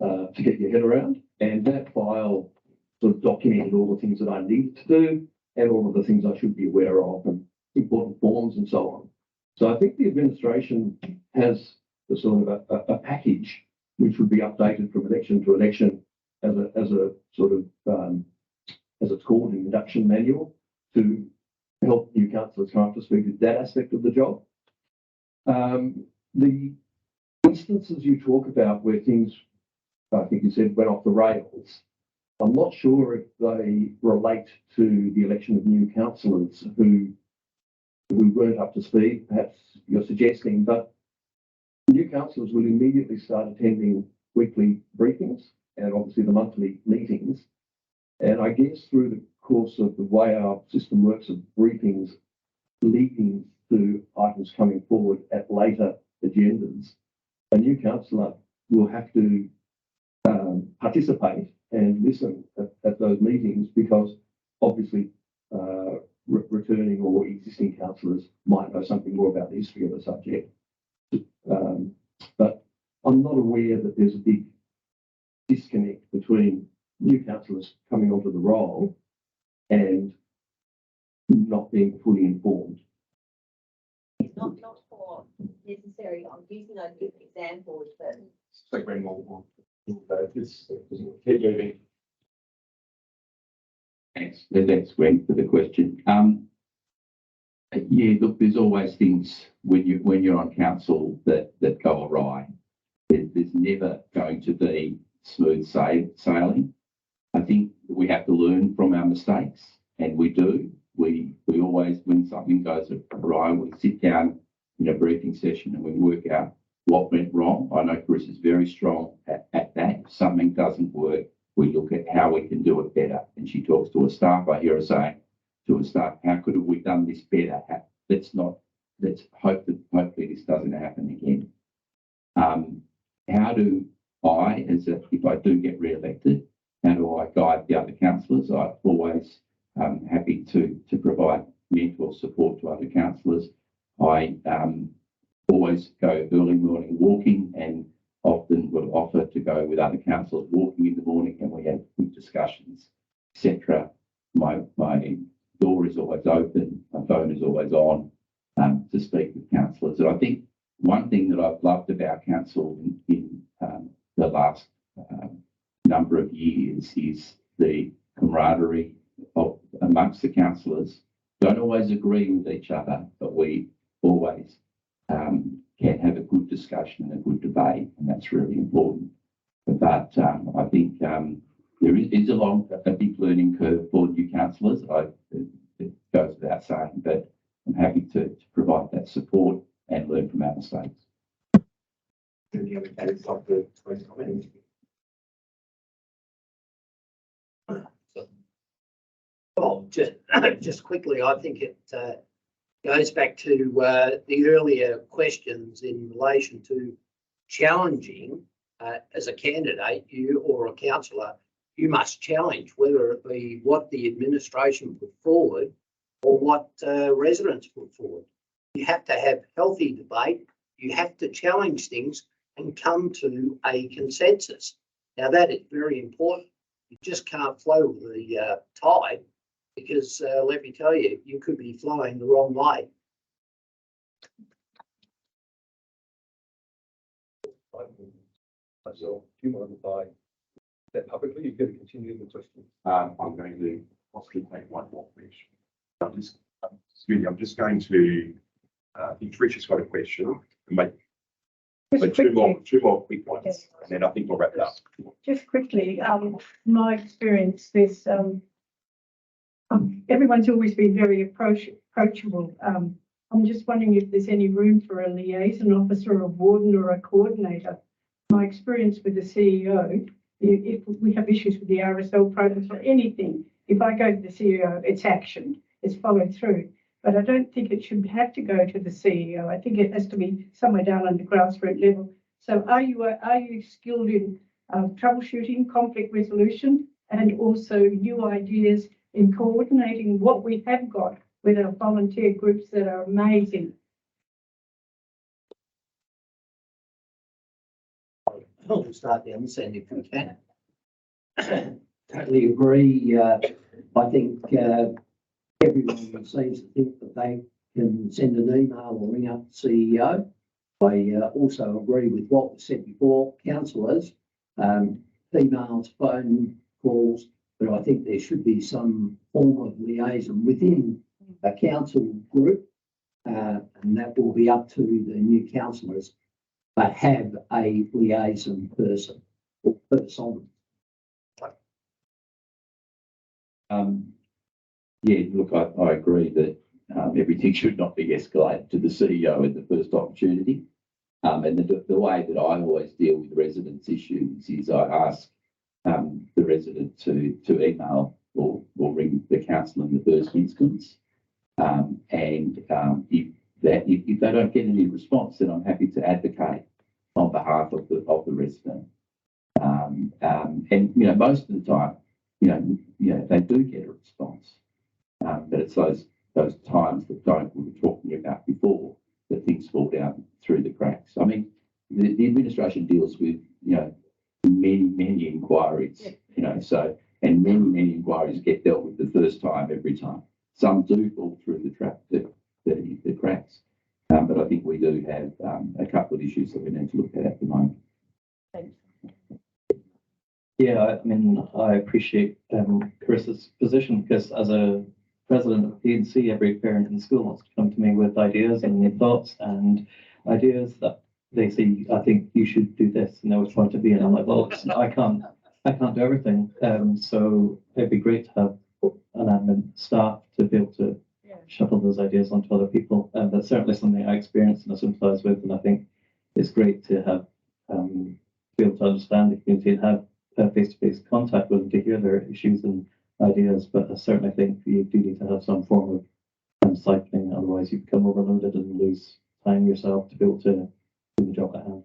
to get your head around. And that file sort of documented all the things that I needed to do and all of the things I should be aware of and important forms and so on. So I think the administration has a sort of a package which would be updated from election to election as a sort of, as it's called, an induction manual to help new councillors come up to speed with that aspect of the job. The instances you talk about where things, I think you said, went off the rails, I'm not sure if they relate to the election of new councillors who weren't up to speed, perhaps you're suggesting, but new councillors will immediately start attending weekly briefings and obviously the monthly meetings. And I guess through the course of the way our system works of briefings leading to items coming forward at later agendas, a new councillor will have to participate and listen at those meetings because obviously returning or existing councillors might know something more about the history of the subject. But I'm not aware that there's a big disconnect between new councillors coming onto the role and not being fully informed. It's not for necessary. I'm using those different examples, but So bring more Just keep moving. Thanks. That's Gwen for the question. Yeah, look, there's always things when you're on council that go awry. There's never going to be smooth sailing. I think we have to learn from our mistakes, and we do. We always, when something goes awry, we sit down in a briefing session and we work out what went wrong. I know Chris is very strong at that. If something doesn't work, we look at how we can do it better. And she talks to her staff. I hear her saying to her staff, how could have we done this better? Let's hope that hopefully this doesn't happen again. How do I, if I do get re-elected, how do I guide the other councillors? I'm always happy to provide mentor support to other councillors. I always go early morning walking and often will offer to go with other councillors walking in the morning, and we have good discussions, etc. My door is always open, my phone is always on to speak with councillors. And I think one thing that I've loved about council in the last number of years is the camaraderie amongst the councillors. Don't always agree with each other, but we always can have a good discussion and a good debate, and that's really important. But I think there is a big learning curve for new councillors. It goes without saying, but I'm happy to provide that support and learn from our mistakes. Any other candidates like to raise comments? Well, just quickly, I think it goes back to the earlier questions in relation to challenging as a candidate, you or a councillor, you must challenge, whether it be what the administration put forward or what residents put forward. You have to have healthy debate. You have to challenge things and come to a consensus. Now, that is very important. You just can't flow with the tide, because let me tell you, you could be flowing the wrong way. Myself, do you mind if I that publicly? You've got to continue the question. I'm going to possibly take one more question. I'm just going to, I think Trish has got a question, and make two more quick ones, and then I think we'll wrap it up. Just quickly, my experience, there's everyone's always been very approachable. I'm just wondering if there's any room for a liaison officer, a warden, or a coordinator. My experience with the CEO, if we have issues with the RSL programs or anything, if I go to the CEO, it's action, it's followed through. But I don't think it should have to go to the CEO. I think it has to be somewhere down on the grassroots level. So are you skilled in troubleshooting, conflict resolution, and also new ideas in coordinating what we have got with our volunteer groups that are amazing? I'll start down this end if we can. Totally agree. I think everyone seems to think that they can send an email or ring up the CEO. I also agree with what was said before, councillors, emails, phone calls, but I think there should be some form of liaison within a council group, and that will be up to the new councillors, but have a liaison person or person. Yeah, look, I agree that everything should not be escalated to the CEO at the first opportunity. And the way that I always deal with residents' issues is I ask the resident to email or ring the council in the first instance. And if they don't get any response, then I'm happy to advocate on behalf of the resident. And most of the time, they do get a response. But it's those times that we were talking about before that things fall down through the cracks. I mean, the administration deals with many inquiries, so, and many inquiries get dealt with the first time every time. Some do fall through the cracks, but I think we do have a couple of issues that we need to look at the moment. Thanks. Yeah, I mean, I appreciate Carissa's position because as a president of PNC, every parent in school wants to come to me with ideas and thoughts and ideas that they see. I think you should do this, and they always want to be in on my votes. I can't do everything. So it'd be great to have an admin staff to be able to shuffle those ideas onto other people. That's certainly something I experienced and I sympathise with, and I think it's great to have be able to understand the community and have face-to-face contact with them to hear their issues and ideas. But I certainly think you do need to have some form of cycling, otherwise you become overloaded and lose time yourself to be able to do the job at hand.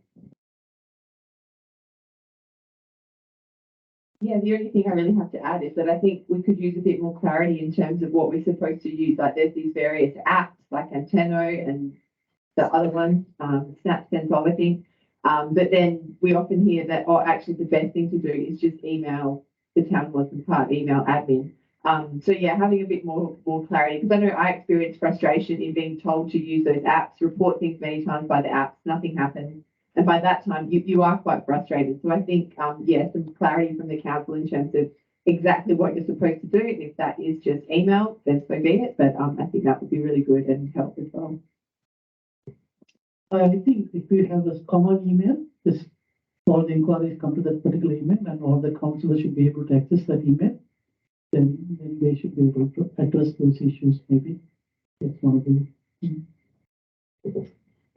Yeah, the only thing I really have to add is that I think we could use a bit more clarity in terms of what we're supposed to use. Like there's these various apps like Antenno and the other one, SnapSense, I think. But then we often hear that, oh, actually the best thing to do is just email the town Mosman Park, email admin. So yeah, having a bit more clarity, because I know I experienced frustration in being told to use those apps, report things many times by the apps, nothing happens. And by that time, you are quite frustrated. So I think, yeah, some clarity from the council in terms of exactly what you're supposed to do. And if that is just email, then so be it. But I think that would be really good and help as well. I think if we have this common email, this all the inquiries come to that particular email and all the councillors should be able to access that email, then they should be able to address those issues maybe. That's one of the.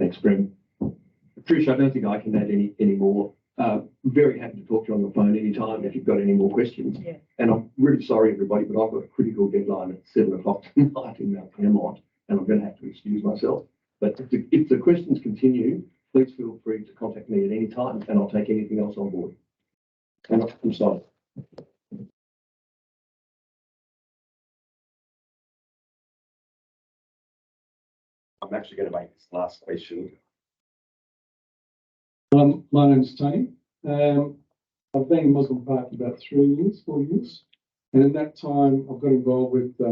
Thanks, Graham. Trish, I don't think I can add any more. Very happy to talk to you on the phone anytime if you've got any more questions. Yeah. And I'm really sorry, everybody, but I've got a critical deadline at 7 o'clock tonight in Mount Claremont, and I'm going to have to excuse myself. But if the questions continue, please feel free to contact me at any time, and I'll take anything else on board. And I'm sorry. I'm actually going to make this last question. My name's Tony. I've been in Mosman Park for about 4 years. And in that time, I've got involved with a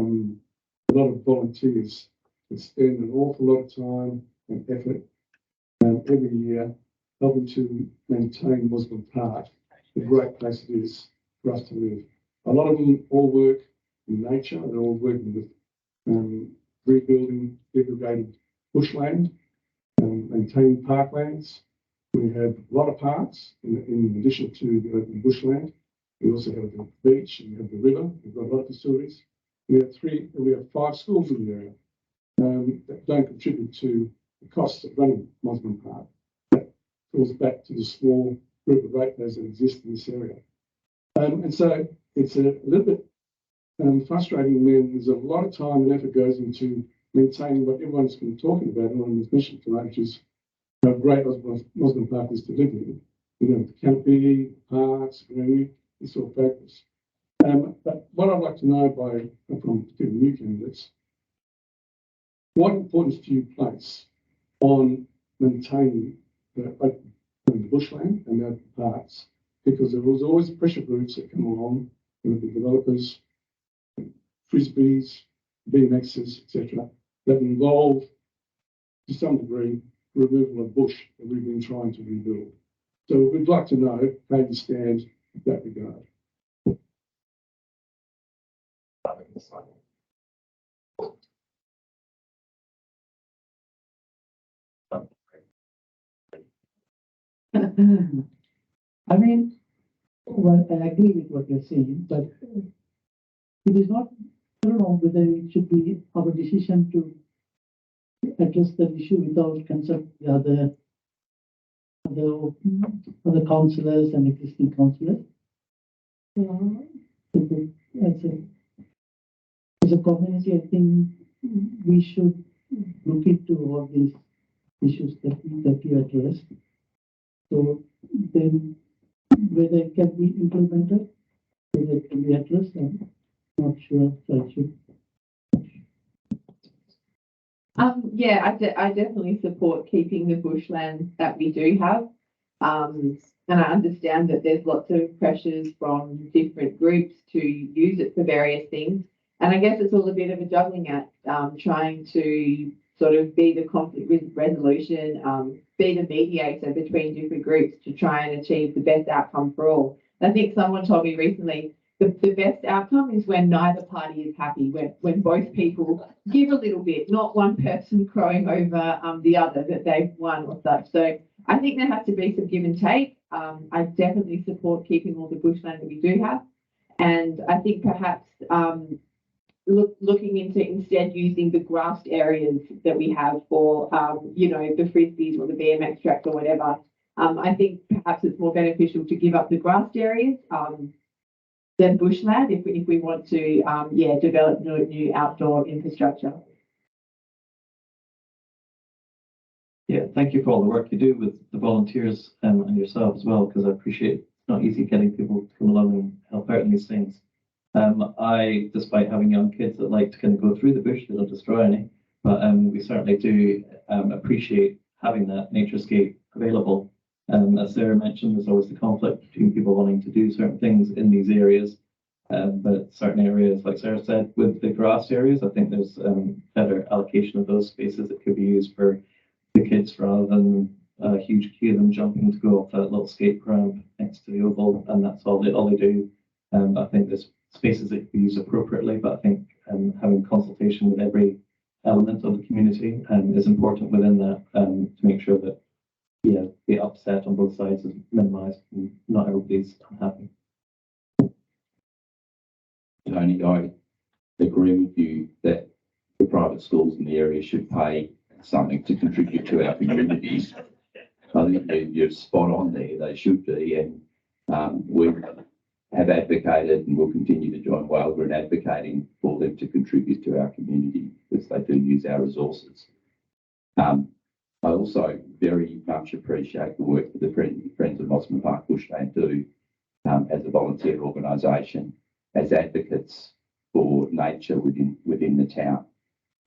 lot of volunteers that spend an awful lot of time and effort every year helping to maintain Mosman Park, the great place it is for us to live. A lot of them all work in nature. They're all working with rebuilding degraded bushland, maintaining parklands. We have a lot of parks in addition to the open bushland. We also have the beach and we have the river. We've got a lot of facilities. We have 5 schools in the area that don't contribute to the costs of running Mosman Park. That falls back to the small group of ratepayers that exist in this area. And so it's a little bit frustrating when there's a lot of time and effort goes into maintaining what everyone's been talking about and on this mission tonight, which is how great Mosman Park is to live in. You know, the canopy, parks, greenery, it's all fabulous. But what I'd like to know from particularly new candidates, what importance do you place on maintaining the bushland and the open parks? Because there was always pressure groups that come along, with the developers, frisbees, BMXs, etc., that involve, to some degree, removal of bush that we've been trying to rebuild. So we'd like to know how you stand in that regard. I mean, well, I agree with what you're saying, but it is not, I don't know whether it should be our decision to address the issue without consulting the other councillors and existing councillors. As a community, I think we should look into all these issues that you addressed. So then whether it can be implemented, whether it can be addressed, I'm not sure. So I should. Yeah, I definitely support keeping the bushland that we do have. And I understand that there's lots of pressures from different groups to use it for various things. And I guess it's all a bit of a juggling act, trying to sort of be the conflict resolution, be the mediator between different groups to try and achieve the best outcome for all. I think someone told me recently, the best outcome is when neither party is happy, when both people give a little bit, not one person crowing over the other that they've won or such. So I think there has to be some give and take. I definitely support keeping all the bushland that we do have. And I think perhaps looking into instead using the grassed areas that we have for, the frisbees or the BMX tracks or whatever. I think perhaps it's more beneficial to give up the grassed areas than bushland if we want to, develop new outdoor infrastructure. Yeah, thank you for all the work you do with the volunteers and yourself as well, because I appreciate it's not easy getting people to come along and help out in these things. I, despite having young kids that like to kind of go through the bush, they don't destroy any, but we certainly do appreciate having that naturescape available. As Sarah mentioned, there's always the conflict between people wanting to do certain things in these areas. But certain areas, like Sarah said, with the grass areas, I think there's better allocation of those spaces that could be used for the kids rather than a huge queue of them jumping to go off that little skate ramp next to the oval, and that's all they do. I think there's spaces that could be used appropriately, but I think having consultation with every element of the community is important within that to make sure that the upset on both sides is minimised and not everybody's unhappy. Tony, I agree with you that the private schools in the area should pay something to contribute to our communities. I think you're spot on there. They should be, and we have advocated and will continue to join Wildra in advocating for them to contribute to our community because they do use our resources. I also very much appreciate the work that the Friends of Mosman Park Bushland do as a volunteer organisation, as advocates for nature within the town.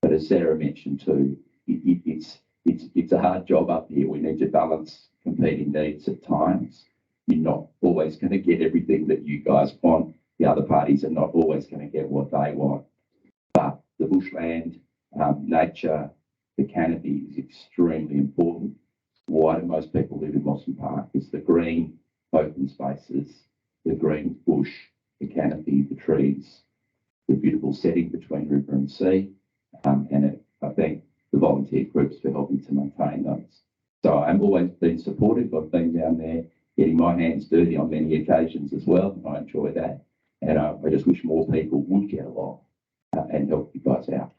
But as Sarah mentioned too, it's a hard job up here. We need to balance competing needs at times. You're not always going to get everything that you guys want. The other parties are not always going to get what they want. But the bushland, nature, the canopy is extremely important. Why do most people live in Mosman Park? It's the green open spaces, the green bush, the canopy, the trees, the beautiful setting between river and sea. I thank the volunteer groups for helping to maintain those. So I've always been supportive. I've been down there getting my hands dirty on many occasions as well, and I enjoy that. And I just wish more people would get along and help you guys out.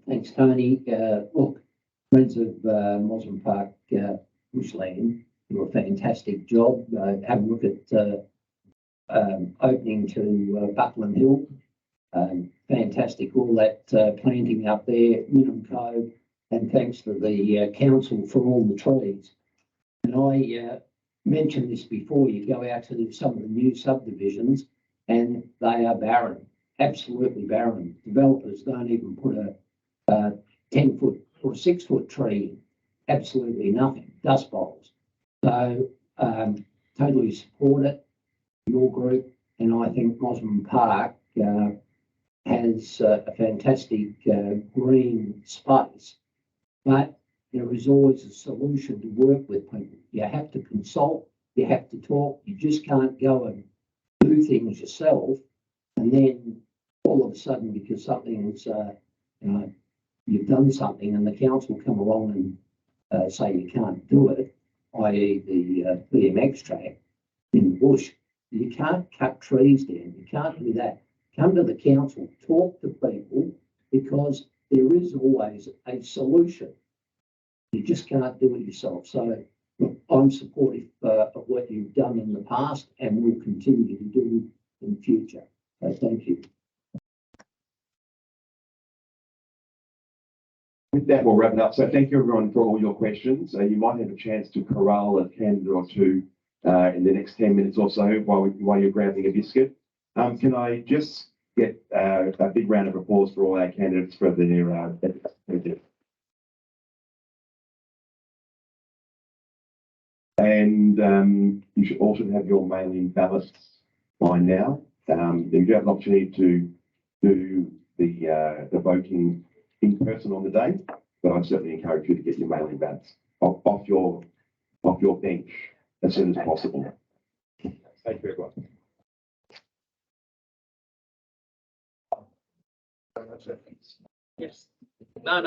Thanks, Tony. Look, Friends of Mosman Park Bushland do a fantastic job. Have a look at opening to Buckland Hill. Fantastic, all that planting up there, Minham Cove, and thanks to the council for all the trees. And I mentioned this before, you go out to some of the new subdivisions and they are barren, absolutely barren. Developers don't even put a 10-foot or 6-foot tree in, absolutely nothing, dust bowls. So totally support it, your group, and I think Mosman Park has a fantastic green space, but there is always a solution to work with people. You have to consult, you have to talk, you just can't go and do things yourself and then all of a sudden because something's, you've done something and the council come along and say you can't do it, i.e. the BMX track in the bush, you can't cut trees down, you can't do that. Come to the council, talk to people because there is always a solution. You just can't do it yourself. So look, I'm supportive of what you've done in the past and will continue to do in the future. So thank you. With that, we'll wrap it up. So thank you everyone for all your questions. You might have a chance to corral a candidate or two in the next 10 minutes or so while you're grabbing a biscuit. Can I just get a big round of applause for all our candidates for their thank you. And you should also have your mail-in ballots by now. You do have an opportunity to do the voting in person on the day, but I'd certainly encourage you to get your mail-in ballots off your off your bench as soon as possible. Thank you, everyone. Yes. No.